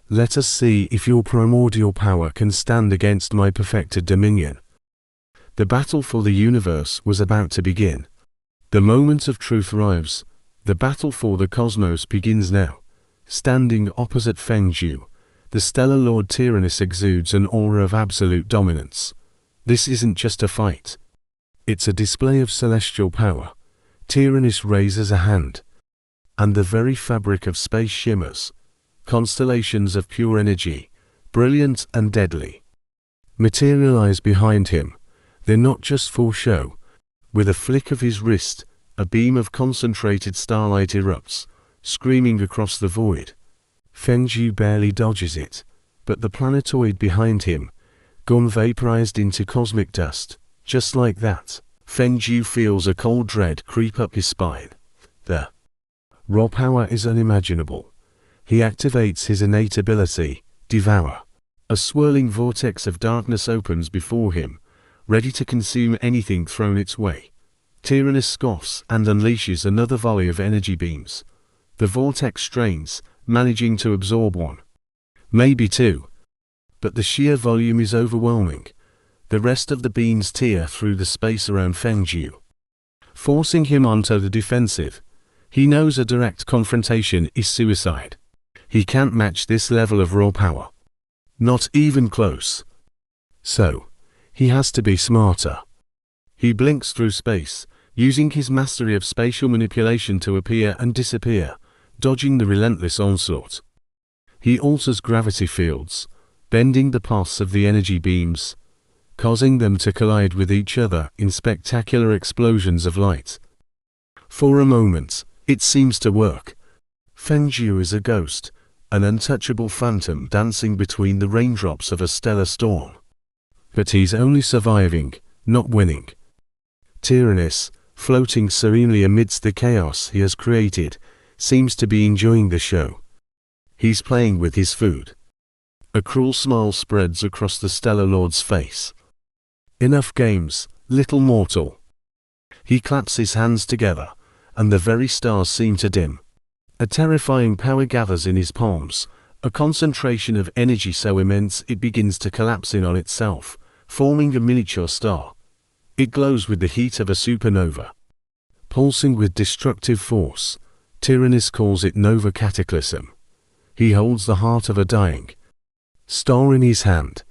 "Let us see if your primordial power can stand against my perfected dominion." The battle for the universe was about to begin. The moment of truth arrives. The battle for the cosmos begins now. Standing opposite Fengju, the stellar Lord Tyrannus exudes an aura of absolute dominance. This isn't just a fight. It's a display of celestial power. Tyrannus raises a hand, and the very fabric of space shimmers. Constellations of pure energy, brilliant and deadly, materialize behind him. They're not just for show. With a flick of his wrist, a beam of concentrated starlight erupts, screaming across the void. Fengju barely dodges it, but the planetoid behind him, gone vaporized into cosmic dust. Just like that, Fengju feels a cold dread creep up his spine. The raw power is unimaginable. He activates his innate ability, Devour. A swirling vortex of darkness opens before him, ready to consume anything thrown its way. Tyrannus scoffs and unleashes another volley of energy beams. The vortex strains, managing to absorb one, maybe two. But the sheer volume is overwhelming. The rest of the beams tear through the space around Fengju, forcing him onto the defensive. He knows a direct confrontation is suicide. He can't match this level of raw power. Not even close. So, he has to be smarter. He blinks through space, using his mastery of spatial manipulation to appear and disappear, dodging the relentless onslaught. He alters gravity fields, bending the paths of the energy beams, causing them to collide with each other in spectacular explosions of light. For a moment, it seems to work. Fengju is a ghost, an untouchable phantom dancing between the raindrops of a stellar storm. But he's only surviving, not winning. Tyrannus, floating serenely amidst the chaos he has created, seems to be enjoying the show. He's playing with his food. A cruel smile spreads across the stellar lord's face. "Enough games, little mortal." He claps his hands together, and the very stars seem to dim. A terrifying power gathers in his palms, a concentration of energy so immense it begins to collapse in on itself, forming a miniature star. It glows with the heat of a supernova. Pulsing with destructive force, Tyrannus calls it Nova Cataclysm. He holds the heart of a dying star in his hand,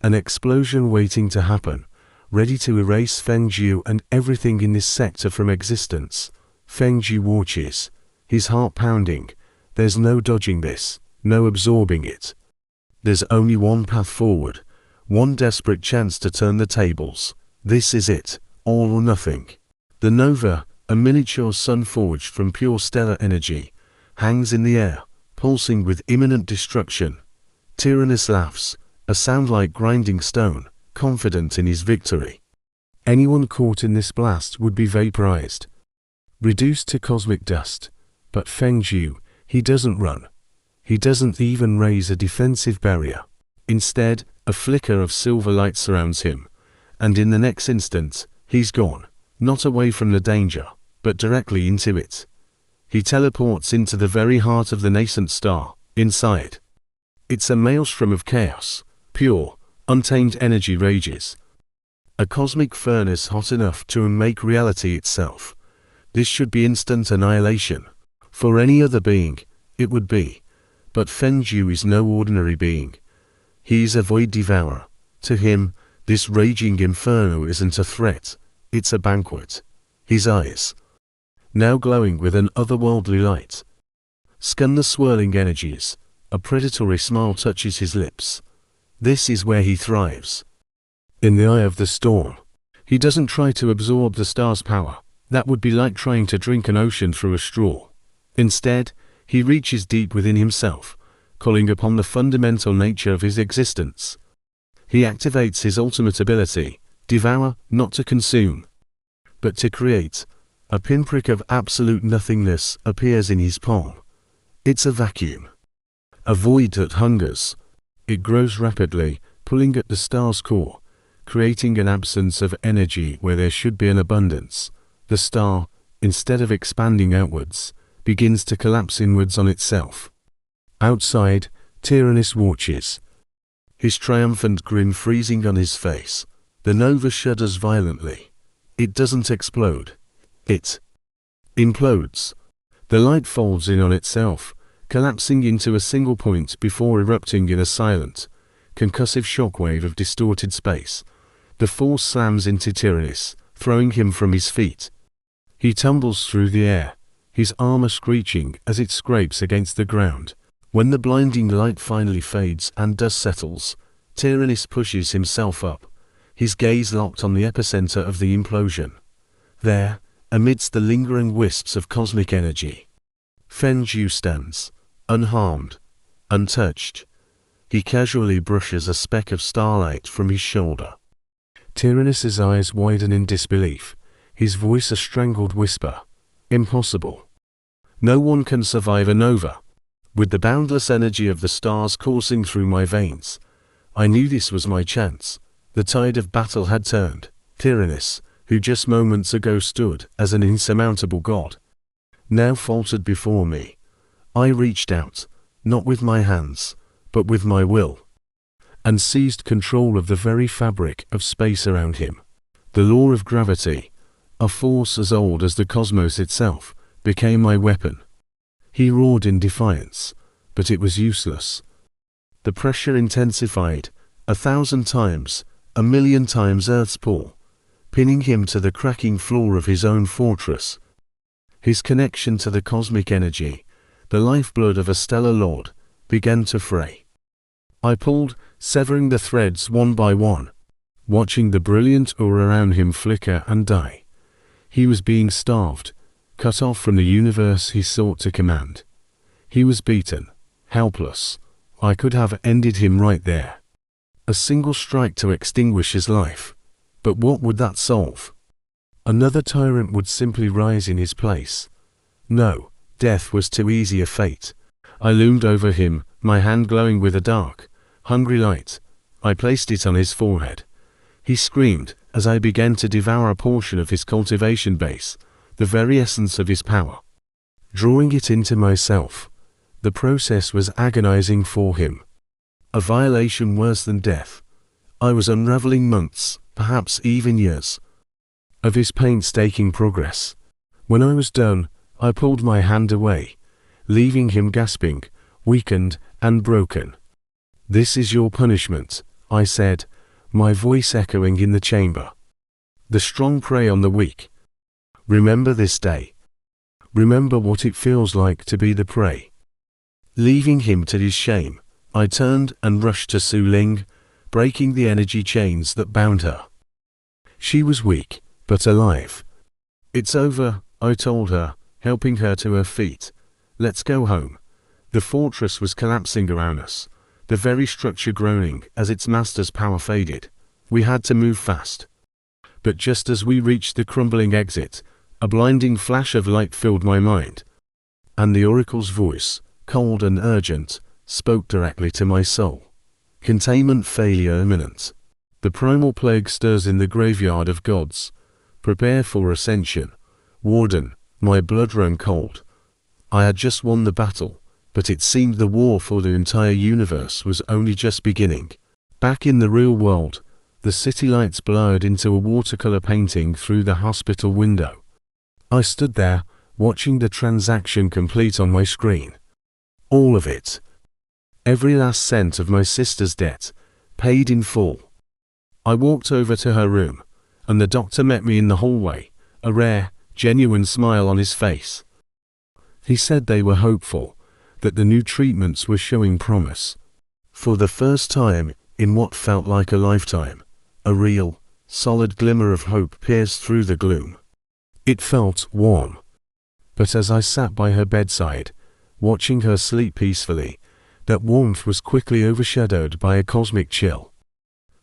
an explosion waiting to happen, ready to erase Fengju and everything in this sector from existence. Fengju watches, his heart pounding. There's no dodging this, no absorbing it. There's only one path forward, one desperate chance to turn the tables. This is it, all or nothing. The Nova, a miniature sun forged from pure stellar energy, hangs in the air, pulsing with imminent destruction. Tyrannus laughs, a sound like grinding stone, confident in his victory. Anyone caught in this blast would be vaporized, reduced to cosmic dust. But Fengju, he doesn't run. He doesn't even raise a defensive barrier. Instead, a flicker of silver light surrounds him, and in the next instant, he's gone, not away from the danger, but directly into it. He teleports into the very heart of the nascent star, inside. It's a maelstrom of chaos, pure, untamed energy rages. A cosmic furnace hot enough to make reality itself. This should be instant annihilation. For any other being, it would be. But Fengju is no ordinary being. He is a void devourer. To him, this raging inferno isn't a threat, it's a banquet. His eyes, now glowing with an otherworldly light, scan the swirling energies. A predatory smile touches his lips. This is where he thrives. In the eye of the storm, he doesn't try to absorb the star's power. That would be like trying to drink an ocean through a straw. Instead, he reaches deep within himself, calling upon the fundamental nature of his existence. He activates his ultimate ability, Devour, not to consume, but to create, A pinprick of absolute nothingness appears in his palm. It's a vacuum. A void that hungers. It grows rapidly, pulling at the star's core, creating an absence of energy where there should be an abundance. The star, instead of expanding outwards, begins to collapse inwards on itself. Outside, Treacherous watches, his triumphant grin freezing on his face. The nova shudders violently. It doesn't explode. It implodes. The light folds in on itself, collapsing into a single point before erupting in a silent, concussive shockwave of distorted space. The force slams into Treacherous, throwing him from his feet. He tumbles through the air, his armor screeching as it scrapes against the ground. When the blinding light finally fades and dust settles, Treacherous pushes himself up, his gaze locked on the epicenter of the implosion. There, amidst the lingering wisps of cosmic energy, Feng stands, unharmed, untouched. He casually brushes a speck of starlight from his shoulder. Treacherous's eyes widen in disbelief, his voice a strangled whisper. Impossible. No one can survive a nova. With the boundless energy of the stars coursing through my veins, I knew this was my chance. The tide of battle had turned. Treacherous, who just moments ago stood as an insurmountable god, now faltered before me. I reached out, not with my hands, but with my will, and seized control of the very fabric of space around him. The law of gravity, a force as old as the cosmos itself, became my weapon. He roared in defiance, but it was useless. The pressure intensified, 1,000 times, 1,000,000 times Earth's pull, pinning him to the cracking floor of his own fortress. His connection to the cosmic energy, the lifeblood of a stellar lord, began to fray. I pulled, severing the threads one by one, watching the brilliant aura around him flicker and die. He was being starved, cut off from the universe he sought to command. He was beaten, helpless. I could have ended him right there. A single strike to extinguish his life. But what would that solve? Another tyrant would simply rise in his place. No, death was too easy a fate. I loomed over him, my hand glowing with a dark, hungry light. I placed it on his forehead. He screamed as I began to devour a portion of his cultivation base, the very essence of his power. Drawing it into myself. The process was agonizing for him. A violation worse than death. I was unraveling months, perhaps even years, of his painstaking progress. When I was done, I pulled my hand away, leaving him gasping, weakened, and broken. "This is your punishment," I said, my voice echoing in the chamber. "The strong prey on the weak. Remember this day. Remember what it feels like to be the prey." Leaving him to his shame, I turned and rushed to Su Ling, breaking the energy chains that bound her. She was weak, but alive. "It's over," I told her, helping her to her feet. "Let's go home." The fortress was collapsing around us, the very structure groaning as its master's power faded. We had to move fast. But just as we reached the crumbling exit, a blinding flash of light filled my mind. And the oracle's voice, cold and urgent, spoke directly to my soul. "Containment failure imminent. The primal plague stirs in the graveyard of gods. Prepare for ascension." Warden, my blood ran cold. I had just won the battle, but it seemed the war for the entire universe was only just beginning. Back in the real world, the city lights blurred into a watercolor painting through the hospital window. I stood there, watching the transaction complete on my screen. All of it. Every last cent of my sister's debt, paid in full. I walked over to her room, and the doctor met me in the hallway, a rare, genuine smile on his face. He said they were hopeful, that the new treatments were showing promise. For the first time, in what felt like a lifetime, a real, solid glimmer of hope pierced through the gloom. It felt warm. But as I sat by her bedside, watching her sleep peacefully, that warmth was quickly overshadowed by a cosmic chill.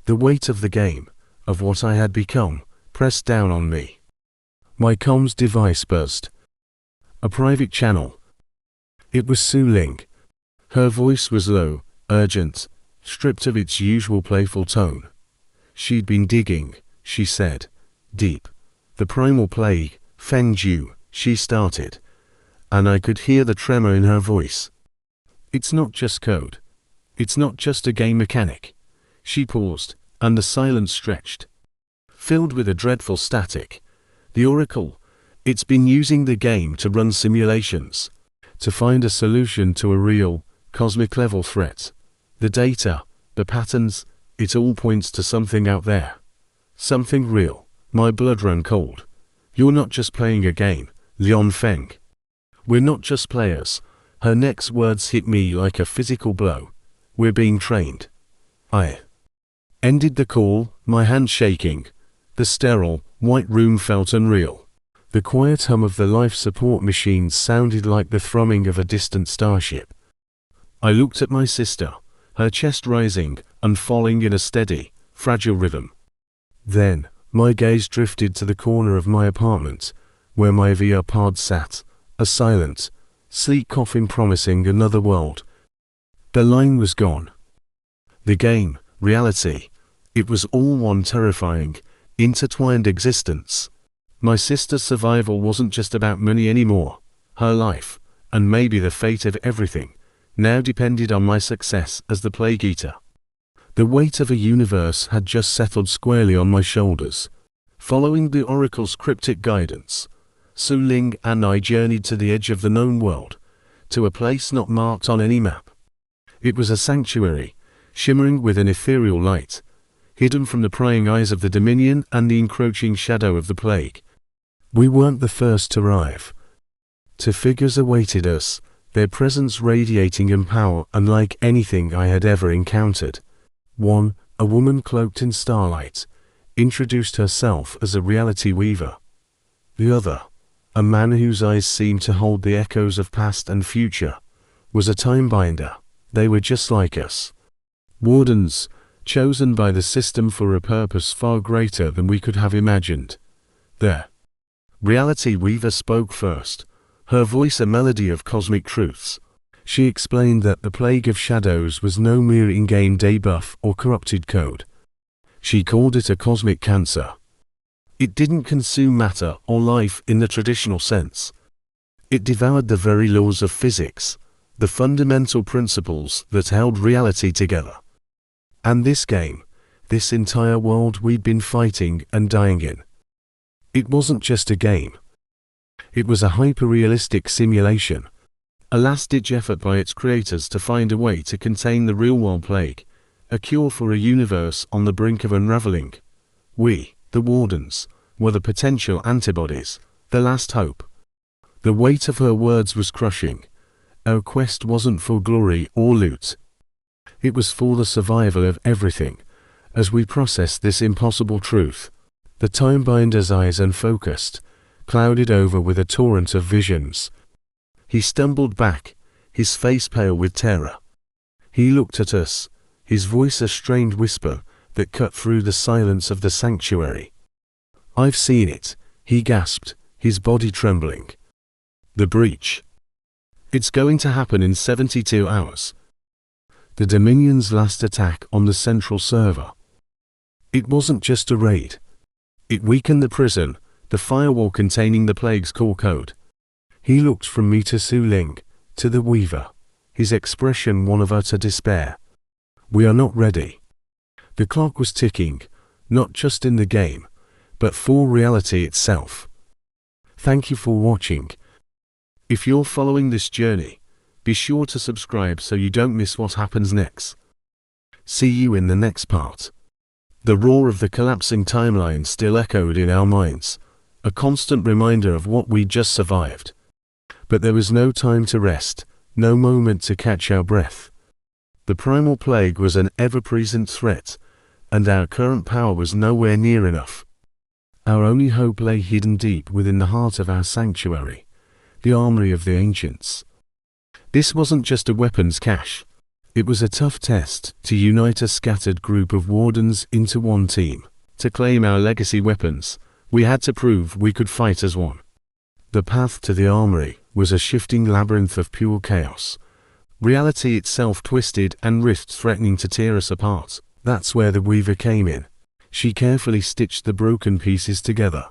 The weight of the game, of what I had become, pressed down on me. My comms device buzzed. A private channel. It was Su Ling. Her voice was low, urgent, stripped of its usual playful tone. She'd been digging, she said. Deep. The primal plague, Feng Ju, she started. And I could hear the tremor in her voice. It's not just code. It's not just a game mechanic. She paused, and the silence stretched, filled with a dreadful static. The Oracle, it's been using the game to run simulations, to find a solution to a real, cosmic-level threat. The data, the patterns, it all points to something out there. Something real. My blood ran cold. You're not just playing a game, LIAN FENG. We're not just players. Her next words hit me like a physical blow. We're being trained. I ended the call, my hand shaking. The sterile, white room felt unreal. The quiet hum of the life support machines sounded like the thrumming of a distant starship. I looked at my sister, her chest rising and falling in a steady, fragile rhythm. Then, my gaze drifted to the corner of my apartment, where my VR pod sat, a silent, sleek coffin promising another world. The line was gone. The game, reality, it was all one terrifying, intertwined existence. My sister's survival wasn't just about money anymore. Her life, and maybe the fate of everything, now depended on my success as the Plague Eater. The weight of a universe had just settled squarely on my shoulders. Following the Oracle's cryptic guidance, Su Ling and I journeyed to the edge of the known world, to a place not marked on any map. It was a sanctuary, shimmering with an ethereal light, hidden from the prying eyes of the Dominion and the encroaching shadow of the Plague. We weren't the first to arrive. Two figures awaited us, their presence radiating in power unlike anything I had ever encountered. One, a woman cloaked in starlight, introduced herself as a reality weaver. The other, a man whose eyes seemed to hold the echoes of past and future, was a time-binder. They were just like us. Wardens, chosen by the system for a purpose far greater than we could have imagined. The reality weaver spoke first, her voice a melody of cosmic truths. She explained that the Plague of Shadows was no mere in-game debuff or corrupted code. She called it a cosmic cancer. It didn't consume matter or life in the traditional sense. It devoured the very laws of physics, the fundamental principles that held reality together. And this game, this entire world we'd been fighting and dying in, it wasn't just a game. It was a hyper-realistic simulation, a last-ditch effort by its creators to find a way to contain the real-world plague, a cure for a universe on the brink of unraveling. We, the Wardens, were the potential antibodies, the last hope. The weight of her words was crushing. Our quest wasn't for glory or loot. It was for the survival of everything. As we processed this impossible truth, the Timebinder's eyes unfocused, clouded over with a torrent of visions. He stumbled back, his face pale with terror. He looked at us, his voice a strained whisper that cut through the silence of the sanctuary. "I've seen it," he gasped, his body trembling. "The breach. It's going to happen in 72 hours. The Dominion's last attack on the central server. It wasn't just a raid. It weakened the prison, the firewall containing the Plague's core code." He looked from me to Su Ling, to the Weaver, his expression one of utter despair. "We are not ready." The clock was ticking, not just in the game, but for reality itself. Thank you for watching. If you're following this journey, be sure to subscribe so you don't miss what happens next. See you in the next part. The roar of the collapsing timeline still echoed in our minds, a constant reminder of what we'd just survived. But there was no time to rest, no moment to catch our breath. The primal plague was an ever-present threat, and our current power was nowhere near enough. Our only hope lay hidden deep within the heart of our sanctuary, the armory of the ancients. This wasn't just a weapons cache. It was a tough test to unite a scattered group of Wardens into one team, to claim our legacy weapons, We had to prove we could fight as one. The path to the armory was a shifting labyrinth of pure chaos. Reality itself twisted and rifts threatening to tear us apart. That's where the Weaver came in. She carefully stitched the broken pieces together,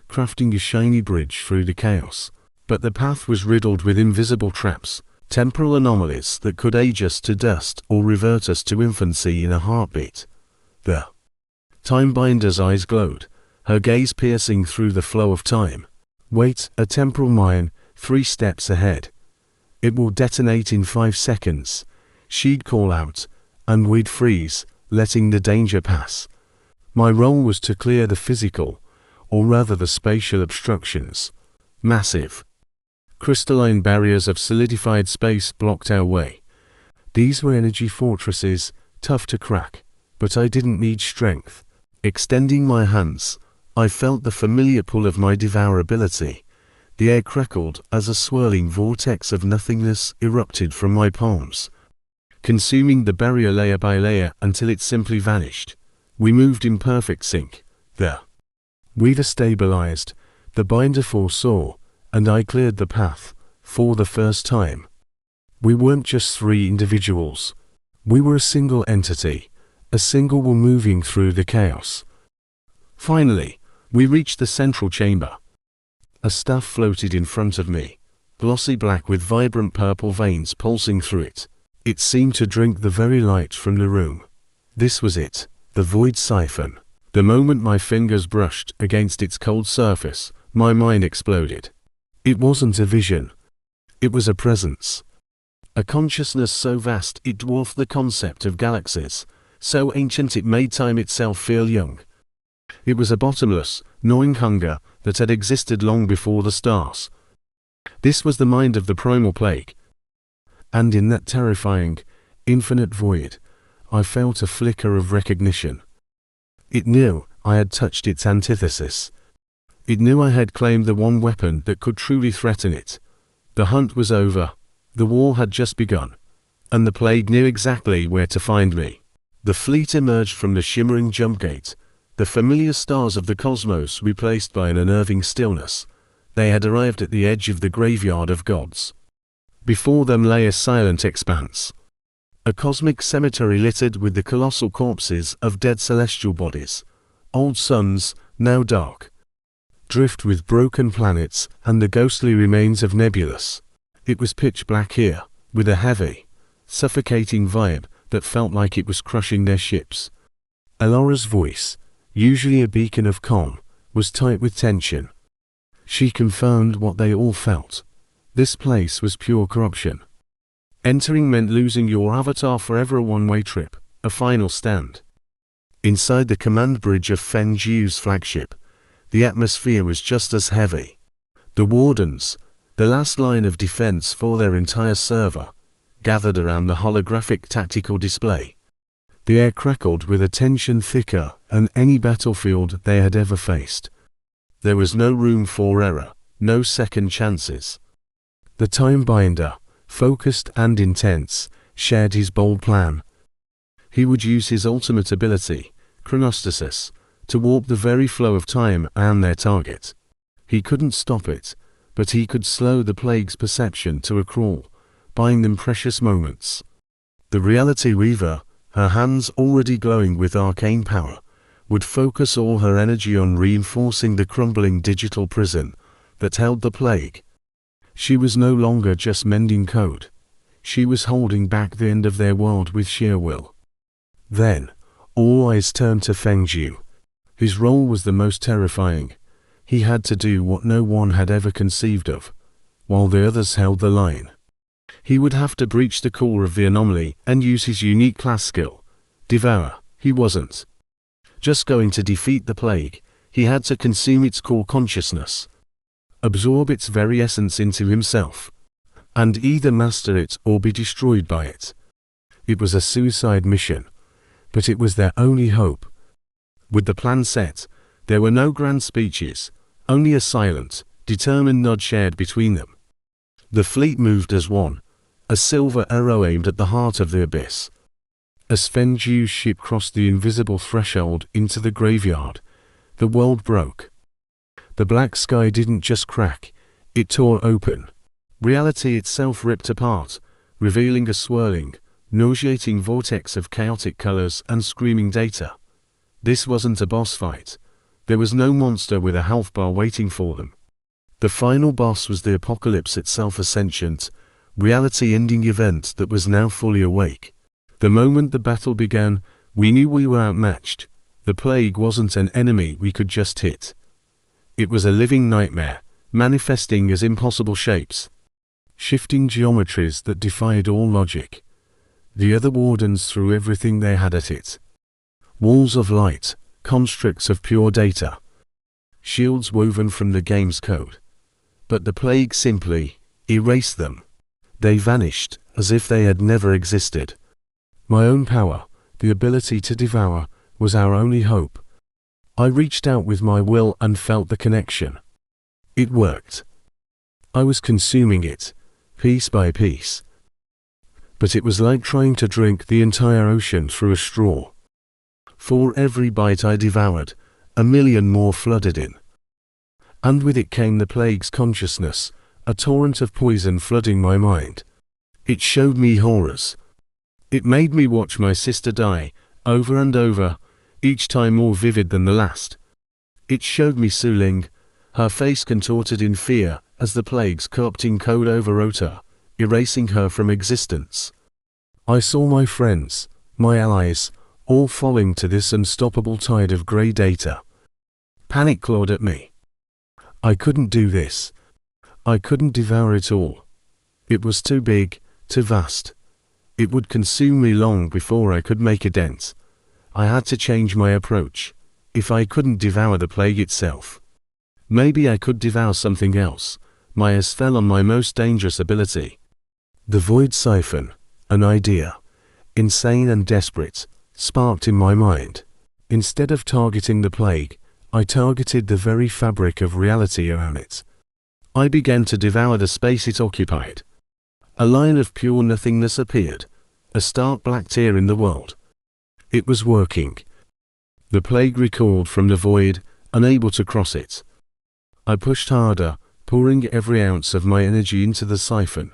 crafting a shiny bridge through the chaos. But the path was riddled with invisible traps, temporal anomalies that could age us to dust or revert us to infancy in a heartbeat. The Timebinder's eyes glowed, her gaze piercing through the flow of time. Wait, a temporal mine, 3 steps ahead. It will detonate in 5 seconds. She'd call out, and we'd freeze, letting the danger pass. My role was to clear the physical, or rather the spatial obstructions. Massive, crystalline barriers of solidified space blocked our way. These were energy fortresses, tough to crack, but I didn't need strength. Extending my hands, I felt the familiar pull of my devourability. The air crackled as a swirling vortex of nothingness erupted from my palms, consuming the barrier layer by layer until it simply vanished. We moved in perfect sync. The Weaver stabilized, the binder foresaw, and I cleared the path, for the first time. We weren't just 3 individuals. We were a single entity, a single will moving through the chaos. Finally, we reached the central chamber. A staff floated in front of me, glossy black with vibrant purple veins pulsing through it. It seemed to drink the very light from the room. This was it, the void siphon. The moment my fingers brushed against its cold surface, my mind exploded. It wasn't a vision. It was a presence. A consciousness so vast it dwarfed the concept of galaxies, so ancient it made time itself feel young. It was a bottomless, gnawing hunger that had existed long before the stars. This was the mind of the primal plague. And in that terrifying, infinite void, I felt a flicker of recognition. It knew I had touched its antithesis. It knew I had claimed the one weapon that could truly threaten it. The hunt was over, the war had just begun, and the plague knew exactly where to find me. The fleet emerged from the shimmering jump gate, the familiar stars of the cosmos replaced by an unnerving stillness. They had arrived at the edge of the graveyard of gods. Before them lay a silent expanse. A cosmic cemetery littered with the colossal corpses of dead celestial bodies. Old suns, now dark, drift with broken planets and the ghostly remains of nebulous. It was pitch black here, with a heavy, suffocating vibe that felt like it was crushing their ships. Elora's voice, usually a beacon of calm, was tight with tension. She confirmed what they all felt. This place was pure corruption. Entering meant losing your avatar forever, a one-way trip, a final stand. Inside the command bridge of Feng's flagship, the atmosphere was just as heavy. The wardens, the last line of defense for their entire server, gathered around the holographic tactical display. The air crackled with a tension thicker than any battlefield they had ever faced. There was no room for error, no second chances. The Timebinder, focused and intense, shared his bold plan. He would use his ultimate ability, chronostasis, to warp the very flow of time and their target. He couldn't stop it, but he could slow the plague's perception to a crawl, buying them precious moments. The Reality Weaver, her hands already glowing with arcane power, would focus all her energy on reinforcing the crumbling digital prison that held the plague. She was no longer just mending code. She was holding back the end of their world with sheer will. Then, all eyes turned to Feng. His role was the most terrifying. He had to do what no one had ever conceived of, while the others held the line. He would have to breach the core of the anomaly and use his unique class skill. Devour. He wasn't just going to defeat the plague, he had to consume its core consciousness, absorb its very essence into himself, and either master it or be destroyed by it. It was a suicide mission, but it was their only hope. With the plan set, there were no grand speeches, only a silent, determined nod shared between them. The fleet moved as one, a silver arrow aimed at the heart of the abyss. As Feng's ship crossed the invisible threshold into the graveyard, the world broke. The black sky didn't just crack, it tore open. Reality itself ripped apart, revealing a swirling, nauseating vortex of chaotic colors and screaming data. This wasn't a boss fight. There was no monster with a health bar waiting for them. The final boss was the apocalypse itself, a sentient, reality-ending event that was now fully awake. The moment the battle began, we knew we were outmatched. The plague wasn't an enemy we could just hit. It was a living nightmare, manifesting as impossible shapes, shifting geometries that defied all logic. The other wardens threw everything they had at it. Walls of light, constructs of pure data, shields woven from the game's code. But the plague simply erased them. They vanished, as if they had never existed. My own power, the ability to devour, was our only hope. I reached out with my will and felt the connection. It worked. I was consuming it, piece by piece. But it was like trying to drink the entire ocean through a straw. For every bite I devoured, a million more flooded in. And with it came the plague's consciousness, a torrent of poison flooding my mind. It showed me horrors. It made me watch my sister die, over and over, each time more vivid than the last. It showed me Su Ling, her face contorted in fear as the plague's corrupting code overwrote her, erasing her from existence. I saw my friends, my allies, all falling to this unstoppable tide of grey data. Panic clawed at me. I couldn't do this. I couldn't devour it all. It was too big, too vast. It would consume me long before I could make a dent. I had to change my approach. If I couldn't devour the plague itself, maybe I could devour something else. My eyes fell on my most dangerous ability. The Void Siphon, an idea, insane and desperate, sparked in my mind. Instead of targeting the plague, I targeted the very fabric of reality around it. I began to devour the space it occupied. A line of pure nothingness appeared, a stark black tear in the world. It was working. The plague recoiled from the void, unable to cross it. I pushed harder, pouring every ounce of my energy into the siphon,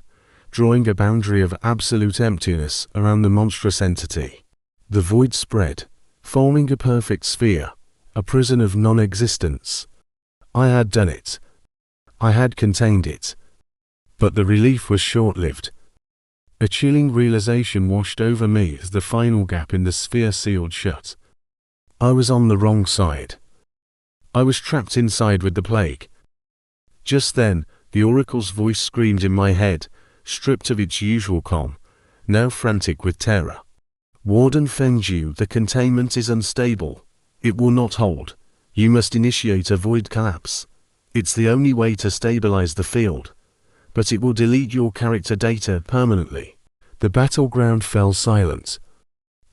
drawing a boundary of absolute emptiness around the monstrous entity. The void spread, forming a perfect sphere, a prison of non-existence. I had done it. I had contained it. But the relief was short-lived. A chilling realization washed over me as the final gap in the sphere sealed shut. I was on the wrong side. I was trapped inside with the plague. Just then, the oracle's voice screamed in my head, stripped of its usual calm, now frantic with terror. Warden Fengju, the containment is unstable. It will not hold. You must initiate a void collapse. It's the only way to stabilize the field. But it will delete your character data permanently. The battleground fell silent.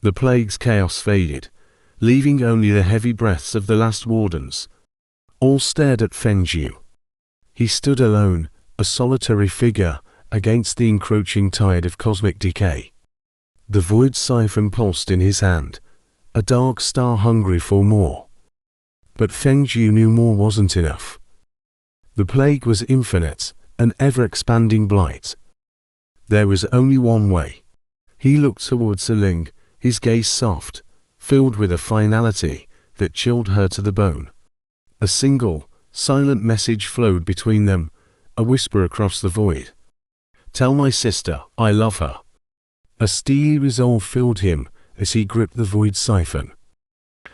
The plague's chaos faded, leaving only the heavy breaths of the last wardens. All stared at Fengju. He stood alone, a solitary figure, against the encroaching tide of cosmic decay. The void siphon pulsed in his hand, a dark star hungry for more. But Fengju knew more wasn't enough. The plague was infinite, an ever-expanding blight. There was only one way. He looked towards Su Ling, his gaze soft, filled with a finality that chilled her to the bone. A single, silent message flowed between them, a whisper across the void. "Tell my sister, I love her." A steely resolve filled him as he gripped the void siphon.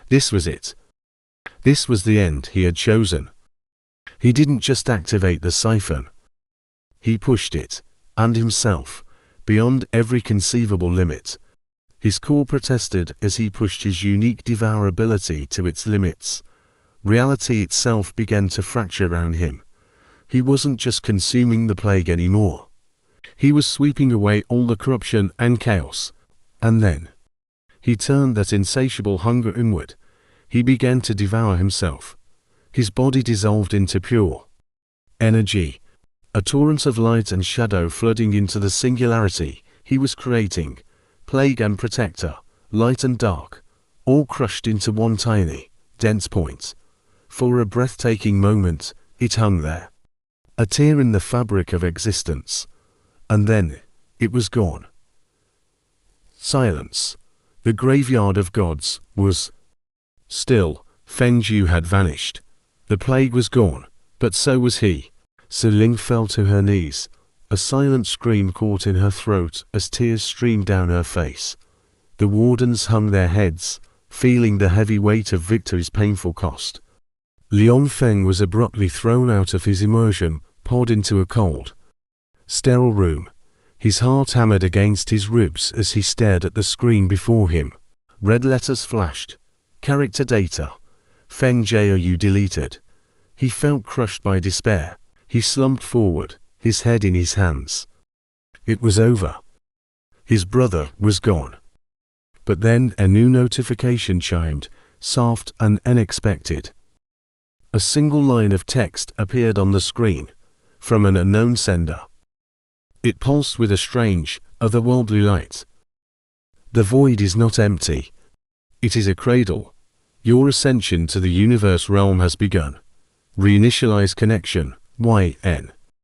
This was it. This was the end he had chosen. He didn't just activate the siphon. He pushed it, and himself, beyond every conceivable limit. His core protested as he pushed his unique devourability to its limits. Reality itself began to fracture around him. He wasn't just consuming the plague anymore. He was sweeping away all the corruption and chaos. And then, he turned that insatiable hunger inward. He began to devour himself. His body dissolved into pure energy, a torrent of light and shadow flooding into the singularity he was creating. Plague and protector, light and dark, all crushed into one tiny, dense point. For a breathtaking moment, it hung there. A tear in the fabric of existence. And then, it was gone. Silence. The graveyard of gods was still. Feng Zhu had vanished. The plague was gone, but so was he. Siling fell to her knees. A silent scream caught in her throat as tears streamed down her face. The wardens hung their heads, feeling the heavy weight of victory's painful cost. LIAN FENG was abruptly thrown out of his immersion pod into a cold, sterile room. His heart hammered against his ribs as he stared at the screen before him. Red letters flashed. Character data. Feng Jiu deleted. He felt crushed by despair. He slumped forward, his head in his hands. It was over. His brother was gone. But then a new notification chimed, soft and unexpected. A single line of text appeared on the screen, from an unknown sender. It pulsed with a strange, otherworldly light. The void is not empty. It is a cradle. Your ascension to the universe realm has begun. Reinitialize connection, YN.